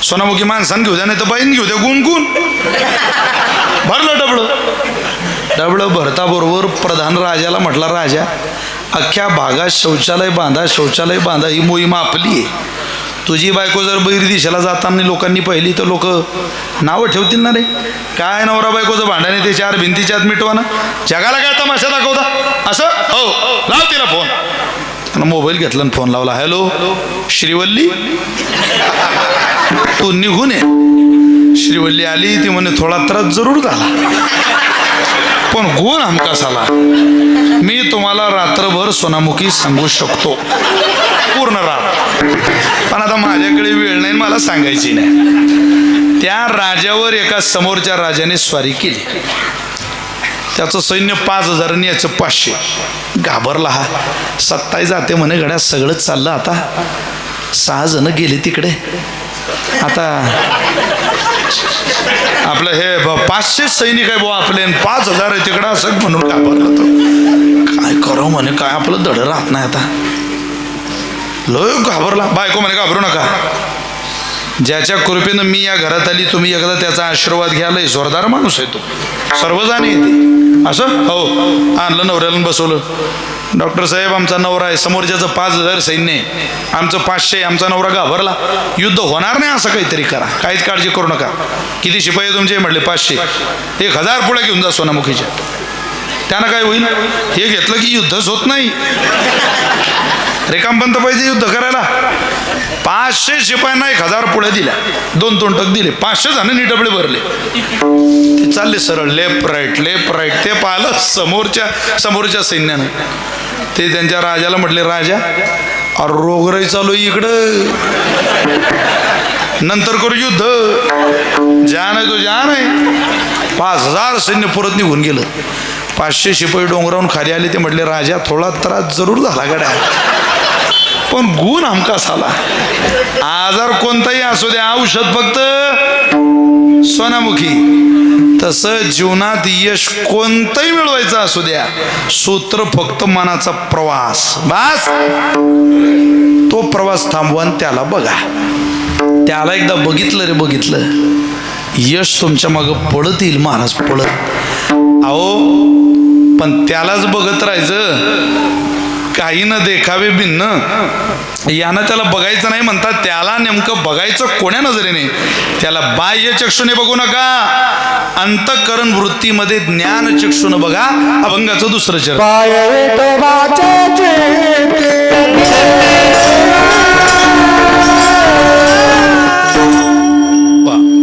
सोनामुखी माणसानं घेऊ द्या, नाही तर बाईन घेऊ द्या. गुण भरलं डबळं भरता बरोबर प्रधान राजाला म्हटला, राजा अख्ख्या भागात शौचालय बांधा, ही मोहीम आपली आहे. तुझी बायको जर बैर दिशेला जाताना लोकांनी पाहिली तर लोक नावं ठेवतील ना रे. काय नवरा बायकोचं भांडण आहे ते 4 भिंतीच्या आत मिटवा ना, जगाला काय तमाशा दाखवता असं. हो लाव तिला फोन. त्यानं मोबाईल घेतला आणि फोन लावला. हॅलो श्रीवल्ली, तू निघून ये. श्रीवल्ली आली. ती म्हणे थोडा त्रास जरूर झाला, पण गुण हमखास आला. मी तुम्हाला रात्रभर सोनामुखी सांगू शकतो, पूर्ण रात. पण आता माझ्याकडे वेळ नाही, मला सांगायची नाही. त्या राजावर एका समोरच्या राजाने स्वारी केली. त्याचं सैन्य 5000 याचं 500. घाबरला हा. 27 जाते म्हणे गड्या, सगळंच चाललं. आता 6 जण गेले तिकडे. आता आपलं हे 500 सैनिक आहे बुवा आपले, 5000 आहे तिकडं, असं म्हणून घाबरला तो. काय करो म्हणे, काय आपलं धड राहत नाही. आता लय घाबरला. बायको म्हणे घाबरू नका, ज्याच्या कृपेनं मी या घरात आली, तुम्ही एकदा त्याचा आशीर्वाद घ्या. लय जोरदार माणूस आहे तो, सर्वजण येते असं. हो आणलं नवऱ्याला बसवलं. डॉक्टर साहेब आमचा नवरा आहे, समोरच्याचं 5000 सैन्य आहे, आमचं 500. आमचा नवरा घाबरला, युद्ध होणार नाही असं काहीतरी करा, काहीच काळजी करू नका. किती शिपाई तुमचे? म्हटले 500. 1000 पुढे घेऊन जा सोनामुखीच्या. त्यानं काय होईल? हे घेतलं की युद्धच होत नाही. रेकामपंत पाहिजे युद्ध करायला. 500 शिपायांना 1000 पुढे दिल्या, 2 टक दिले. 500 जणांनी डबळे भरले. ते चालले सरळ लेफ्ट राईट. ते पाहिलं समोरच्या सैन्यानं. ते त्यांच्या राजाला म्हटले, राजा अरे रोगराई चालू इकडं, नंतर करू युद्ध. जान आहे तो जान आहे. 5000 सैन्य परत निघून गेलं. 500 शिपाई डोंगरावरून खाली आले. ते म्हटले, राजा थोडा त्रास जरूर झाला गड्या, पण गुण हमखास आला. आजार कोणताही असू द्या, औषध फक्त सोनामुखी. तसं जीवनात यश कोणतंही मिळवायचं असू द्या, सूत्र फक्त मनाचा प्रवास. बस तो प्रवास थांबवा आणि त्याला बघा. त्याला एकदा बघितलं यश तुमच्या मागं पळत येईल महाराज, पळत. अहो पण त्यालाच बघत राहायचं. काही न देखावे भिन्न, यानं त्याला बघायचं नाही म्हणतात. त्याला नेमकं बघायचं कोण्या नजरेने? त्याला बाह्य चक्षुने बघू नका, अंतःकरण वृत्तीमध्ये ज्ञान चक्षुने बघा. अभंगाचं 2रं चरण.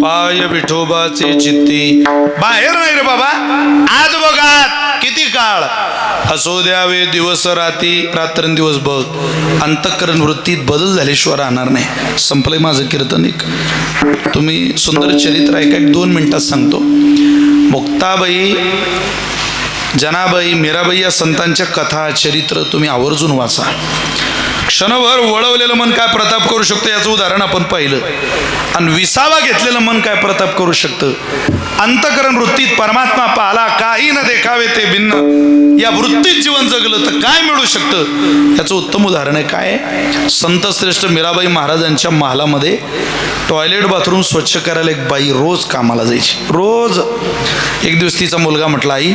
पाय विठोबाचे चित्ती. बाहेर नाही रे बाबा, आज बघा. किती काळ असो द्यावे, दिवस रात्रंदिवस बघ. अंतःकरण वृत्तीत बदल झाल्याशिवाय राहणार नाही. संपलंय माझं कीर्तन. एक तुम्ही सुंदर चरित्र ऐका, 2 मिनिटात सांगतो. मुक्ताबाई, जनाबाई, मीराबाई या संतांच्या कथा चरित्र तुम्ही आवर्जून वाचा. क्षणभर वळवलेलं मन काय प्रताप करू शकतं याचं उदाहरण आपण पाहिलं. आणि विसावा घेतलेलं मन काय प्रताप करू शकतं. अंतःकरण वृत्तीत परमात्मा पाहला, काही न देखावे ते भिन्न. या वृत्तीत जीवन जगलं तर काय मिळू शकतं याचं उत्तम उदाहरण आहे. काय? संत श्रेष्ठ मीराबाई महाराजांच्या महालामध्ये टॉयलेट बाथरूम स्वच्छ करायला एक बाई रोज कामाला जायची. रोज. एक दिवस तिचा मुलगा म्हटला, आई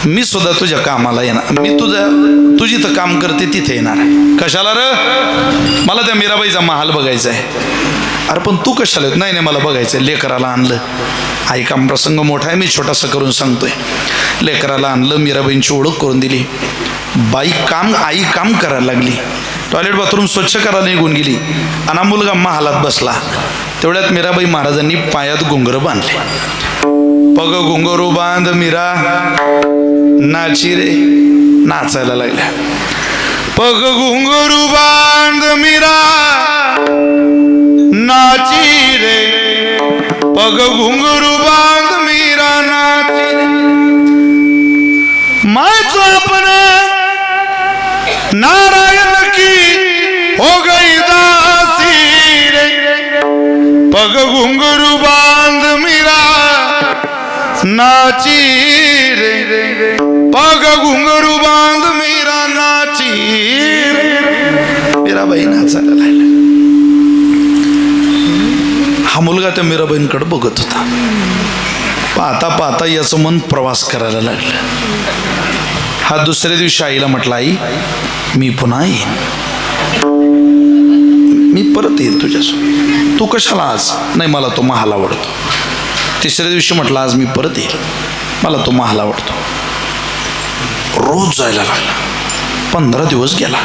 मी सुद्धा तुझ्या कामाला येणार, मी तुझी तर काम करते तिथे येणार. कशाला र? मला त्या मीराबाईचा महाल बघायचा आहे. अरे पण तू कशाला येत? नाही नाही मला बघायचं आहे. लेकराला आणलं, आई काम प्रसंग मोठा आहे, मी छोटासा करून सांगतोय. लेकराला आणलं, मीराबाईंची ओळख करून दिली. आई काम करायला लागली, टॉयलेट बाथरूम स्वच्छ करायला निघून गेली आणि मुलगा महालात बसला. तेवढ्यात मीराबाई महाराजांनी पायात घुंगर बांधले. पग घुंगरू बांध मीरा नाची रे, नाचायला लागल्या. पग घुंगरू बांध मीरा नाची रे, पग घुंगरू बांध मीरा नाची रे. मायचो आपण नारायण की हो गई दासी रे, पग घुंगरू बांध मीरा नाची रे, पग घुंगरू बांध मीरा नाची रे. मीराबाई नाचायला लागल्या. हा मुलगा त्या मीराबाईंकडे बघत होता. पाहता पाहता याचं मन प्रवास करायला लागलं. हा दुसऱ्या दिवशी आईला म्हटला, आई मी पुन्हा येईन, मी परत येईल तुझ्यासोबत. तू कशाला आज? नाही मला तो महाल आवडतो. तिसऱ्या दिवशी म्हटलं, आज मी परत येईल, मला तो महाल आवडतो. रोज जायला लागला. 15 दिवस गेला.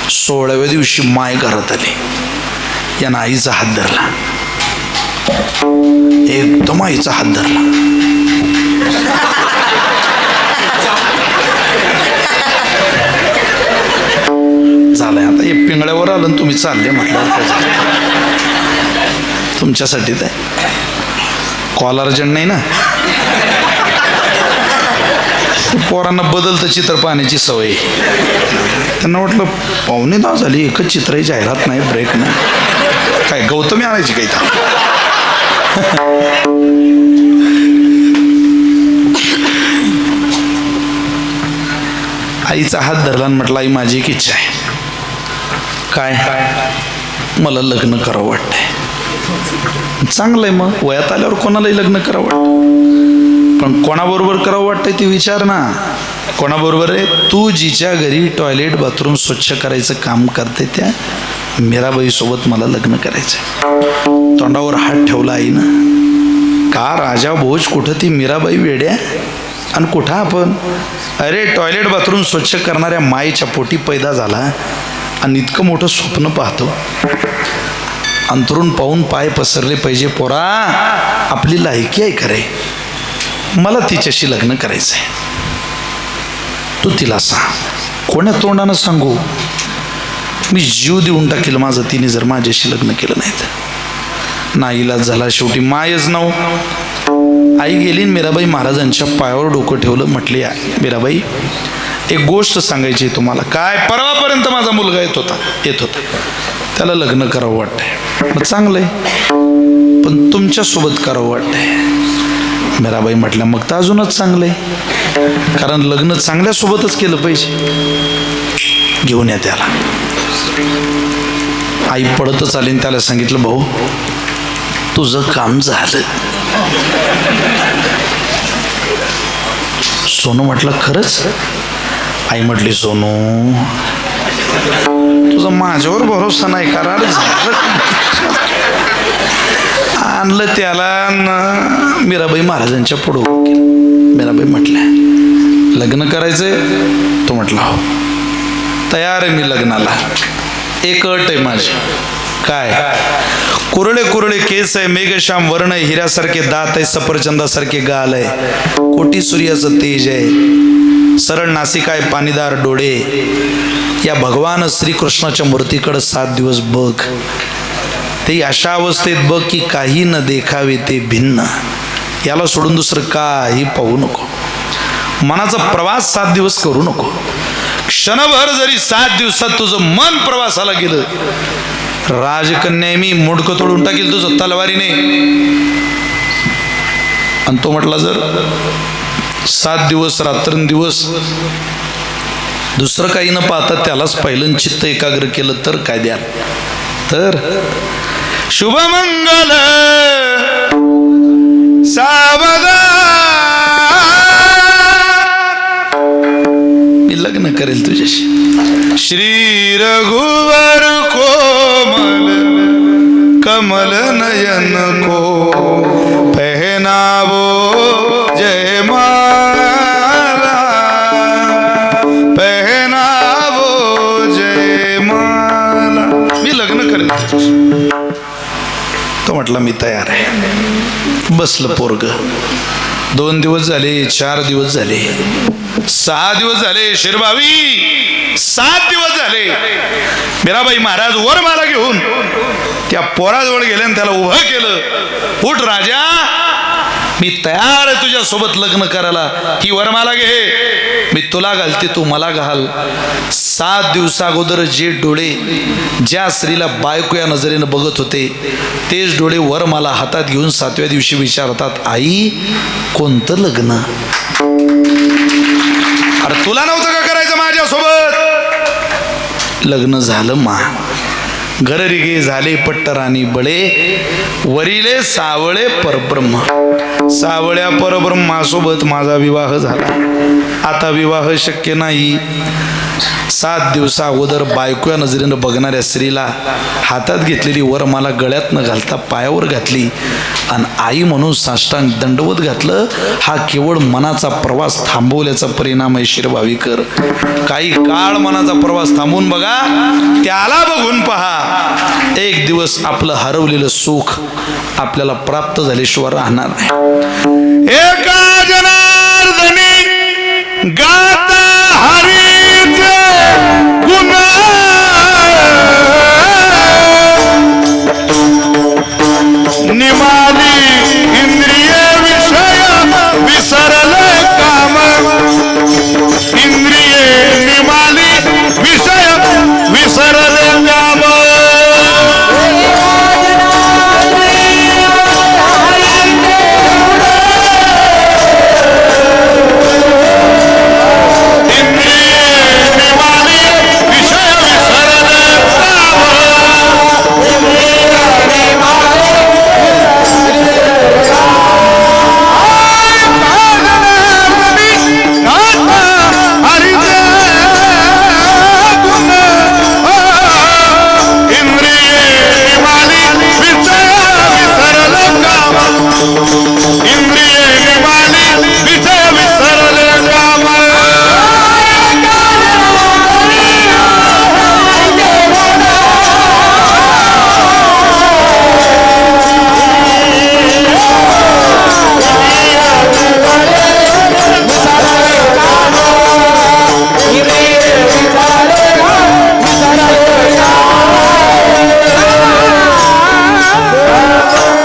16व्या दिवशी माय घरात आली. यानं आईचा हात धरला, एकदम आईचा हात धरला. झालंय आता हे पिंगळ्यावर आलं तुम्ही चालले म्हटलं तुमच्यासाठी ते कॉल अर्जंट नाही ना. पोरांना बदलतं चित्र पाहण्याची सवय. त्यांना वाटलं 9:15 झाली, एकच चित्रही जाहिरात नाही, ब्रेक नाही, काय गौतमी आणायची काही का. आईचा हात धरला आणि म्हटलं, आई माझी एक इच्छा आहे. काय? मला लग्न करावं वाटतंय. चांगलंय, मग वयात आल्यावर कोणालाही लग्न करावं वाटतं, पण कोणाबरोबर करावं वाटतंय ते विचार ना. कोणाबरोबर आहे? तू जिच्या घरी टॉयलेट बाथरूम स्वच्छ करायचं काम करते त्या मीराबाई सोबत मला लग्न करायचं. तोंडावर हात ठेवला आईनं. का राजा भोज, कुठं ती मीराबाई वेड्या आणि कुठं आपण? अरे टॉयलेट बाथरूम स्वच्छ करणाऱ्या माईच्या पोटी पैदा झाला आणि इतकं मोठं स्वप्न पाहतो. अंतरून पाहून पाय पसरले पाहिजे. पोरा आपली लायकी आहे खरे, मला तिच्याशी लग्न करायचं आहे. तू तिला सांग. कोण्या तोंडानं सांगू? मी जीव देऊन टाकेल माझं तिने जर माझ्याशी लग्न केलं नाही तर. नाईलाज झाला शेवटी. मायच नव. आई गेली, मीराबाई महाराजांच्या पायावर डोकं ठेवलं. म्हटली, मीराबाई एक गोष्ट सांगायची आहे तुम्हाला. काय? परवापर्यंत माझा मुलगा येत होता, त्याला लग्न करावं वाटतंय. मग चांगलंय, पण तुमच्यासोबत करावं वाटतंय. मीराबाई म्हटल्या, मग तर अजूनच चांगलंय, कारण लग्न चांगल्यासोबतच केलं पाहिजे. घेऊन या त्याला. आई पडतच आली आणि त्याला सांगितलं, भाऊ तुझं काम झालं. सोनू म्हटलं, खरंच? आई म्हटली, सोनू तुझा माझ्यावर भरोसा नाही, कारण आणलं त्याला. मीराबाई महाराजांच्या पुढं केलं. मीराबाई म्हटल्या, लग्न करायचंय? तो म्हटला, हो तयार आहे मी लग्नाला. एक अट आहे माझी. काय? कुरळे कुरळे केस आहे, मेघश्याम वर्ण आहे, हिऱ्यासारखे दात आहे, सफरचंदासारखे गाल आहे, कोटी सूर्याचं तेज आहे, सरळ नासिका आहे, पाणीदार डोळे. या भगवान श्रीकृष्णाच्या मूर्तीकडे 7 दिवस बघ. ते अशा अवस्थेत बघ की काही न देखावे ते भिन्न. याला सोडून दुसरं काही पाहू नको. मनाचा प्रवास 7 दिवस करू नको. क्षणभर जरी 7 दिवसात तुझं मन प्रवासाला गेलं, राजकन्या मी मुडकं तोडून टाकील तुझं तलवारीने. आणि तो म्हटला, जर 7 दिवस रात्रंदिवस दुसरं काही न पाहता त्यालाच पहिलं चित्त एकाग्र केलं तर काय द्याल? तर शुभमंगल सावधान श्री रघुवर कोमल कमल नयन को पहनावो जयमाला, पहनावो जयमाला. मी लग्न करेन. तो म्हटला मी तयार आहे. बसलं पोरग. 2 दिवस झाले, 4 दिवस झाले, 6 दिवस झाले, शिरभावी 7 दिवस झाले. मीराबाई महाराज वर मला घेऊन त्या पोराजवळ गेले आणि त्याला उभं केलं. उठ राजा, मी तयार आहे तुझ्या सोबत लग्न करायला. ही वरमाला घे, मी तुला घालते, तू मला घाल. 7 दिवसा अगोदर जे डोळे ज्या स्त्रीला बायको या नजरेनं बघत होते, तेच डोळे वरमाला हातात घेऊन 7व्या दिवशी विचारतात, आई कोणतं लग्न? अरे तुला नव्हतं का करायचं माझ्यासोबत? लग्न झालं मा. घररिगे झाले पट्टराणी बळे, वरिले सावळे परब्रह्म. सावळ्या परब्रह्मासोबत माझा विवाह झाला. आता विवाह शक्य नाही. 7 दिवसा अगोदर बायको या नजरेनं बघणाऱ्या स्त्रीला हातात घेतलेली वर मला गळ्यात न घालता पायावर घातली आणि आई म्हणून साष्टांग दंडवत घातलं. हा केवळ मनाचा प्रवास थांबवल्याचा परिणाम आहे शिरभावीकर. काही काळ मनाचा प्रवास थांबवून बघा, त्याला बघून पहा. एक दिवस आपलं हरवलेलं सुख आपल्याला प्राप्त झाल्याशिवाय राहणार नाही. एका जनार्दनी गाता हरीचे गुण, निमाली इंद्रिय विषय विसरले काम.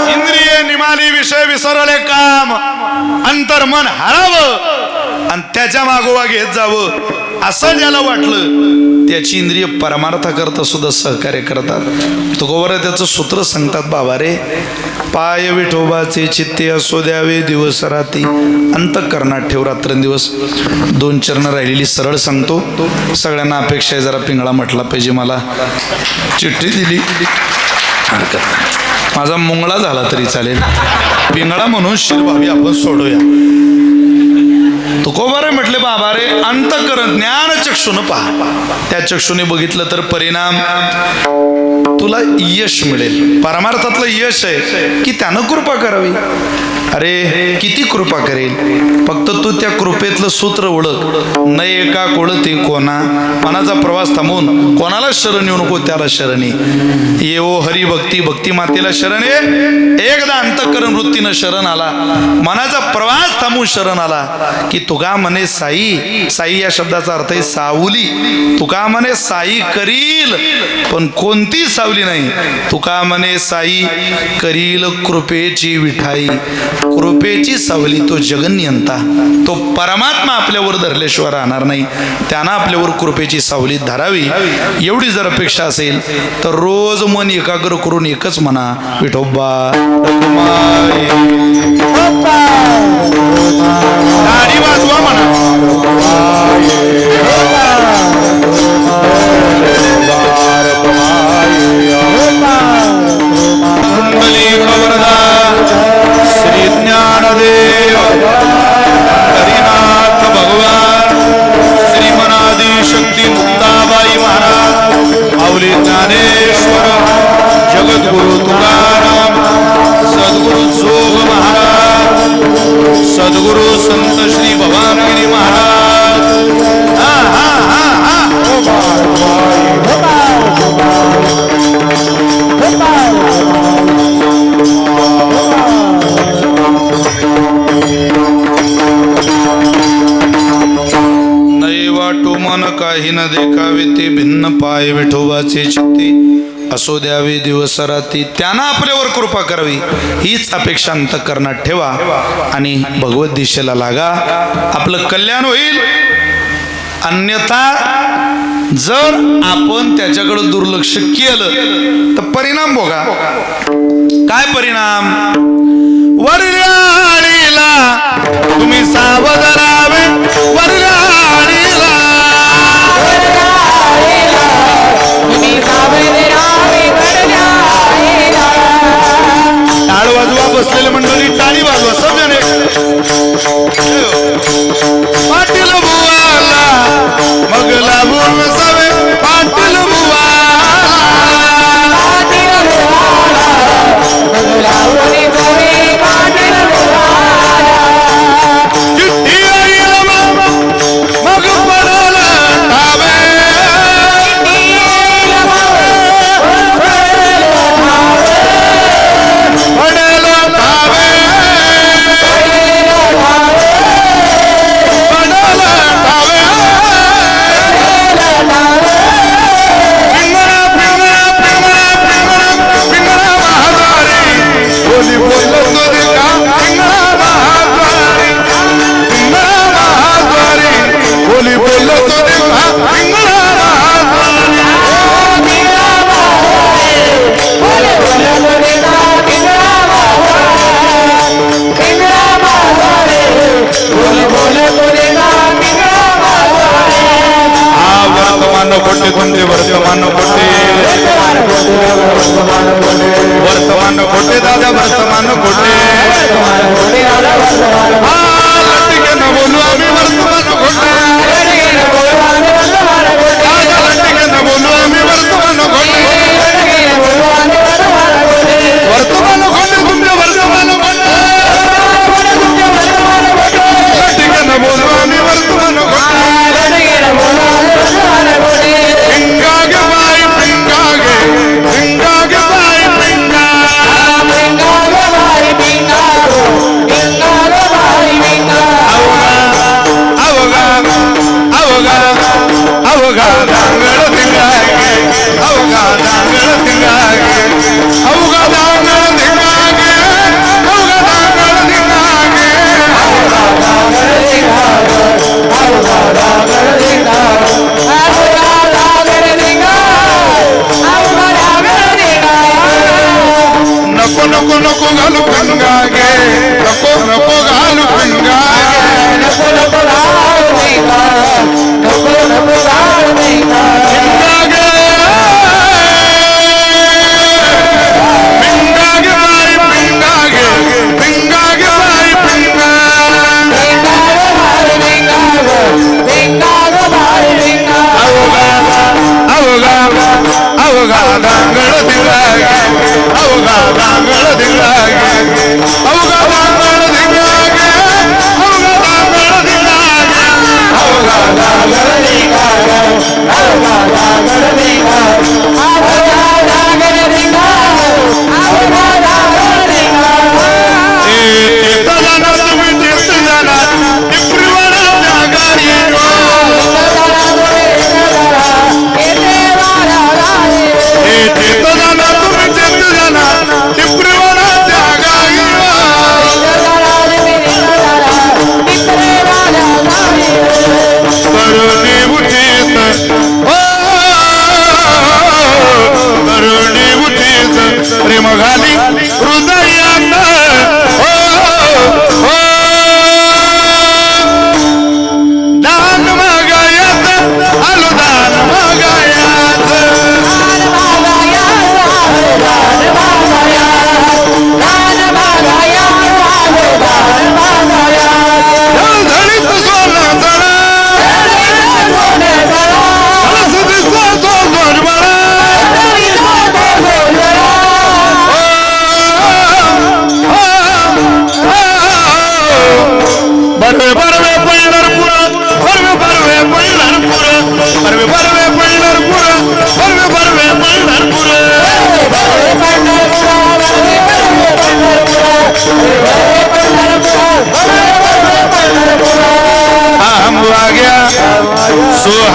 इंद्रिय निमाली विषय विसरले काम. अंतर्मन हरावं आणि त्याच्या मागोवा घेत जावं असं ज्याला वाटलं, त्याची इंद्रिय परमार्थाकरता सुद्धा सहकार्य करतात. तुकोबर त्याचं सूत्र सांगतात, बाबा रे, पाय विठोबाचे चित्ते असो द्यावे दिवस राती, अंतःकरणात ठेव रात्रंदिवस. 2 चरण राहिलेली सरळ सांगतो. सगळ्यांना अपेक्षा आहे जरा पिंगळा म्हटला पाहिजे. मला चिठ्ठी दिली, हरकत नाही, माझा मुंगळा झाला तरी चालेल, पिंगळा म्हणून शिरभावी आपण सोडूया. तुकोबारे म्हटले, बाबा रे, अंतःकरण ज्ञान चक्षुने पहा. त्या चक्षुने बघितलं तर परिणाम तुला यश मिळेल. परमार्थातलं यश आहे की त्यानं कृपा करावी. अरे किती कृपा करेल, फक्त तू त्या कृपेतलं सूत्र ओळख. न एका कोळते कोणा, मनाचा प्रवास थांबून कोणाला शरण येऊ नको, त्याला शरण ये. येवो हरिभक्ती, भक्ती मातेला शरण ये. एकदा अंतःकरण वृत्तीनं शरण आला, मनाचा प्रवास थांबून शरण आला की तुका म्हणे साई. साई या शब्दाचा अर्थ आहे सावली. तुका म्हणे साई करील, पण कोणती सावली नाही. तुका म्हणे साई करील कृपेची विठाई. कृपेची सावली तो जगन्यंता, तो परमात्मा आपल्यावर धरल्याशिवाय राहणार नाही. त्यानं आपल्यावर कृपेची सावली धरावी एवढी जर अपेक्षा असेल तर रोज मन एकाग्र करून एकच म्हणा, विठोबा रखुमाई. टाळी वाजवा म्हणा. कुंडली खबरदार श्री ज्ञानदेव हरिनाथ भगवान श्रीमनादी शक्ती मुक्ताबाई महाराज मन काही न देखावे ते भिन्न पाय विठोबाचे चित्ते असो द्यावे दिवस राती त्यांना आपल्यावर कृपा करावी हीच अपेक्षा अंतःकरणात ठेवा आणि भगवत दिशेला लागा. आपलं कल्याण होईल. अन्यथा जर आपण त्याच्याकडे दुर्लक्ष केलं तर परिणाम बघा. काय परिणाम? वरल्याळीला तुम्ही सावध राहावे. वरल्याळीला टाळ वाजवा. बसलेले मंडळी टाळी वाजवा सगळ्याने. पाटील बुवाला मग लागून सवे. पाटील चिठ्ठी येईल मग पडल ठावे. पडेल ठावे. पडल ठावे. पिंगळा पिंगळा पिंगळा पिंगळा पिंगळा महाद्वारी बोली बोलत होते का. पिंगळा महाद्वारी. पिंगळा महाद्वारी बोली बोलत होते का. पिंगळा महाद्वारी. वर्तमान कोटे तुमचे वर्तमान कोटे. वर्तमान कोटे दादा वर्तमान कोटे. लट्टिकेनं बोलू आम्ही वर्तमान कोटे. दादा लट्टिकेनं बोलू आम्ही वर्तमान कोटे. वर्तमान कोटे तुमचे वर्तमान कोटे. लट्टिकेनं बोलू आम्ही वर्तमान कोटे. पिंगागे बाई पिंगागे. पिंगागे बाई पिंगा. पिंगागे बाई पिंगा.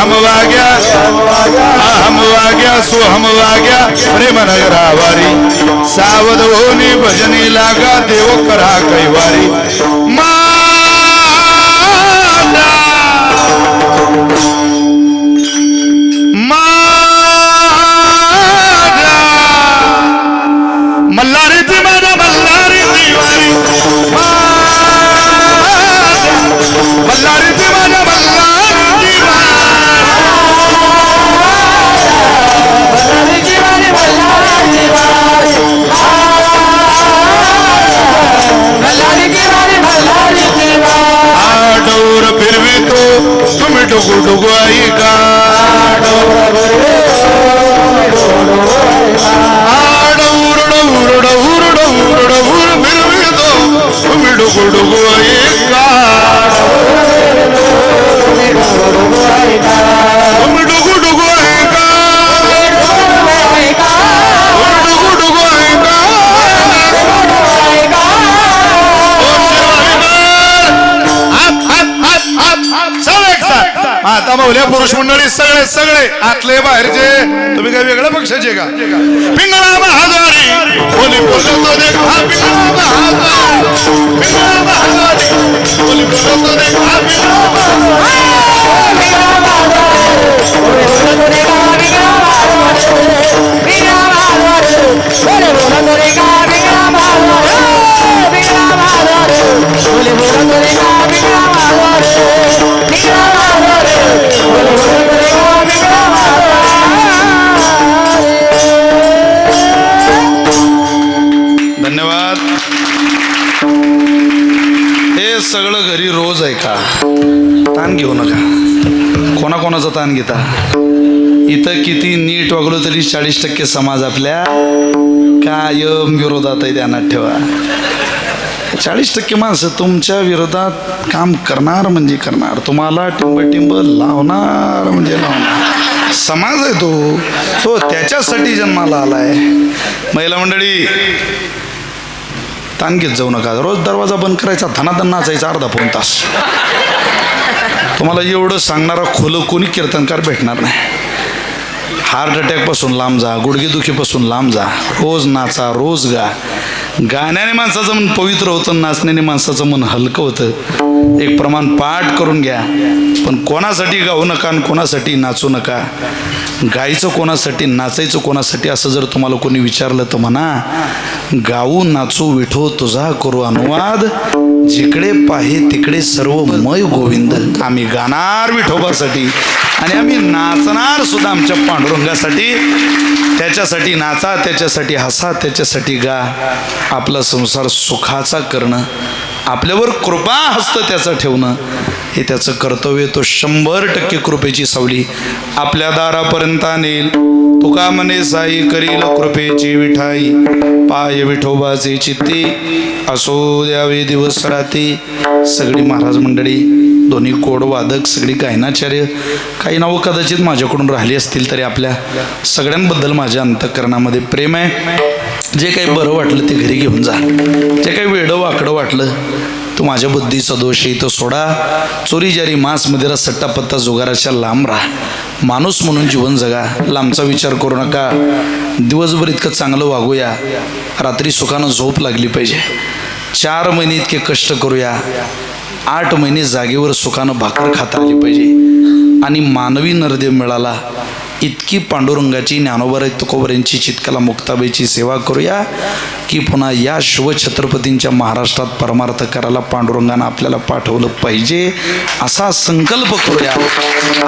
सोहम वाग्या अहम वाग्या सोहम वाग्या प्रेम नगरावारी सावध होनी भजनी लागा देव करा कैवारी मल्हारी ती माझा मल्हारी तिवारी मल्हारी ती माझा मल्हारी डोर फिरवी तो तुम्ही डुगू डुगू आई का फिरवी तो तुम्ही डुगू डुगू आई का तुम्ही डुगू डुगू आई का डुगू डुगू आई का आता मौल्या पुरुष मंडळी सगळे सगळे आतले बाहेरचे तुम्ही काय वेगळ्या पक्षाचे का पिंगळा महाद्वारी बोली बोलतो देखा पिंगळा महाद्वारी पिंगळा महाद्वारी बोली बोलतो देखा पिंगळा धन्यवाद. हे सगळं घरी रोज आहे का? ताण घेऊ नका. कोणाकोणाचा ताण घेता? इथं किती नीट वागलो तरी 40% समाज आपल्या कायम विरोधात आहे, ध्यानात ठेवा. 40% माणसं तुमच्या विरोधात काम करणार म्हणजे करणार, तुम्हाला टिंब लावणार म्हणजे लावणार. समाज आहे तो त्याच्यासाठी जन्माला आलाय. महिला मंडळी ताण घेत जाऊ नका. रोज दरवाजा बंद करायचा, धनाधन नाचायचा अर्धा पाऊण तास. तुम्हाला एवढं सांगणारा खोलं कोणी कीर्तनकार भेटणार नाही. हार्ट अटॅकपासून लांब जा, गुडघेदुखीपासून लांब जा, रोज नाचा, रोज गा. गाण्याने माणसाचं मन पवित्र होतं, नाचण्याने माणसाचं मन हलकं होतं. एक प्रमाण पाठ करून घ्या, पण कोणासाठी गाऊ नका आणि कोणासाठी नाचू नका. गायचं कोणासाठी, नाचायचं कोणासाठी असं जर तुम्हाला कोणी विचारलं तर म्हणा, गाऊ नाचू विठो तुझा करू अनुवाद, जिकडे पाहे तिकडे सर्व मय गोविंद. आम्ही गाणार विठोबासाठी आणि आम्ही नाचणार सुद्धा आमच्या पांडुरंगासाठी. त्याच्यासाठी नाचा, त्याच्यासाठी हसा, त्याच्यासाठी गा. आपला संसार सुखाचा करणं, आपल्यावर कृपा हस्त त्याचं ठेवणं हे त्याचं कर्तव्य. तो 100% कृपेची सावली आपल्या दारापर्यंत आणेल. तुका म्हणे साई करील कृपेची विठाई, पाय विठोबाचे चित्ती असो द्यावे दिवस राती. सगळी महाराज मंडळी, दोन्ही कोड वादक, सगळी गायनाचार्य, काही नावं कदाचित माझ्याकडून राहिली असतील तरी आपल्या सगळ्यांबद्दल माझ्या अंतःकरणामध्ये प्रेम आहे. जे काही बरं वाटलं ते घरी घेऊन जा. जे काही वेडं वाकडं वाटलं तो माझ्या बुद्धीचा दोष आहे तो सोडा. चोरी जारी मांस मदिरा सट्टा पत्ता जुगाराच्या लांब राहा. माणूस म्हणून जीवन जगा. लांबचा विचार करू नका. दिवसभर इतकं चांगलं वागूया, रात्री सुखानं झोप लागली पाहिजे. 4 महिने इतके कष्ट करूया, 8 महिने जागेवर सुखानं भाकर खाता आली पाहिजे. आणि मानवी नरदेव मिळाला इतकी पांडुरंगाची, ज्ञानोबा तुकोबऱ्यांची, चितकला मुक्ताबाईची सेवा करूया की पुन्हा या शिवछत्रपतींच्या महाराष्ट्रात परमार्थ करायला पांडुरंगानं आपल्याला पाठवलं पाहिजे असा संकल्प करूया.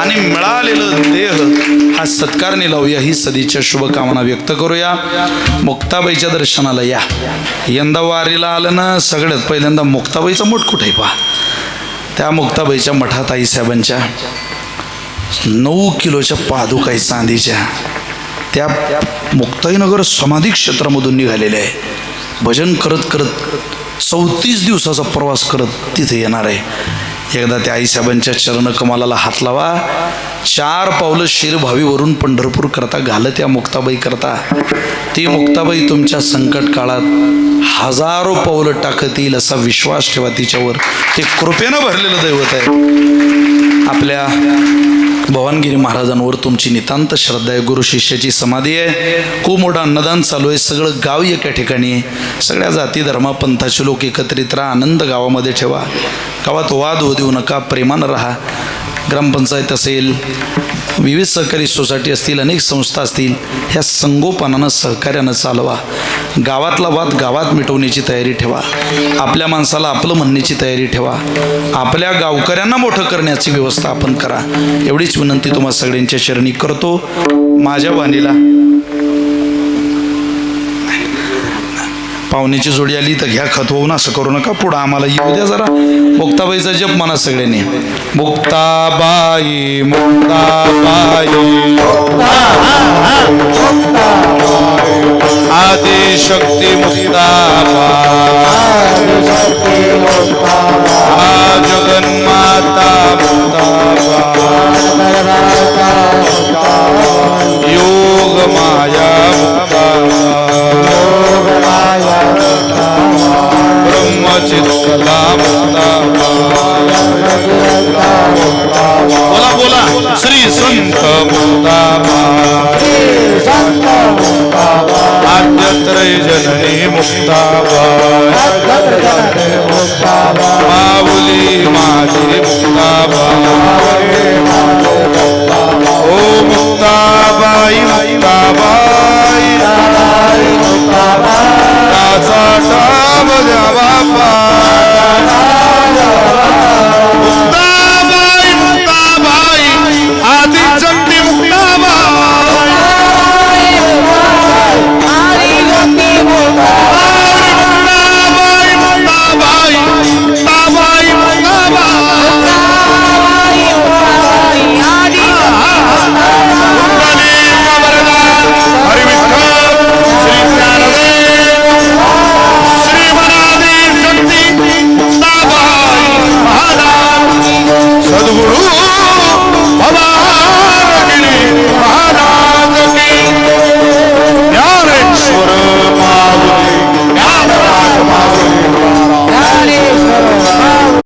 आणि मिळालेलं देह हा सत्कारने लावूया, ही सदिच्छा शुभकामना व्यक्त करूया. मुक्ताबाईच्या दर्शनाला या. यंदा वारीला आलं ना, सगळ्यात पहिल्यांदा मुक्ताबाईचा मठ कुठे आहे पहा. त्या मुक्ताबाईच्या मठात आईसाहेबांच्या 9 किलोच्या पादुका आहेत चांदीच्या. त्या मुक्ताईनगर समाधी क्षेत्रामधून निघालेल्या आहे. भजन करत करत 34 दिवसाचा प्रवास करत तिथे येणार आहे. एकदा त्या आईसाहेबांच्या चरणकमलाला हात लावा. 4 पावलं शिरभावीवरून पंढरपूर करता घालत या मुक्ताबाई करता. ती मुक्ताबाई तुमच्या संकट काळात हजारो पावलं टाकत येईल असा विश्वास ठेवा तिच्यावर. ते कृपेनं भरलेलं दैवत आहे. आपल्या भवानगिरी महाराजांवर तुमची नितांत श्रद्धा आहे. गुरु शिष्याची समाधी आहे. खूप मोठं अन्नदान चालू आहे. सगळं गाव एका ठिकाणी आहे. सगळ्या जाती धर्मा पंथाचे लोक एकत्रित राहा. आनंद गावामध्ये ठेवा. गावात वाद होऊ देऊ नका. प्रेमानं राहा. ग्रामपंचायत असेल, विविध सहकारी सोसायटी असतील, अनेक संस्था असतील, ह्या संगोपनानं सहकार्यानं चालवा. गावातला वाद गावात मिटवण्याची तयारी ठेवा. आपल्या माणसाला आपलं म्हणण्याची तयारी ठेवा. आपल्या गावकऱ्यांना मोठं करण्याची व्यवस्था आपण करा. एवढीच विनंती तुम्हाला सगळ्यांच्या चरणी करतो. माझ्या वाणीला पाहुण्याची जोडी आली तर घ्या खतवून, असं करू नका. पुढं आम्हाला येऊ द्या जरा. मुक्ताबाईचा जप म्हणा सगळ्यांनी. मुक्ताबाई मुक्ताबाई आदिशक्ती मुक्ताबाई जगन्माता मुक्ताबाई योग माया ब्रह्मचित्तला बोला बोला श्री संत मुक्ताबाई आद्यत्रय जननी मुक्ताबाई माऊली माझी मुक्ताबाई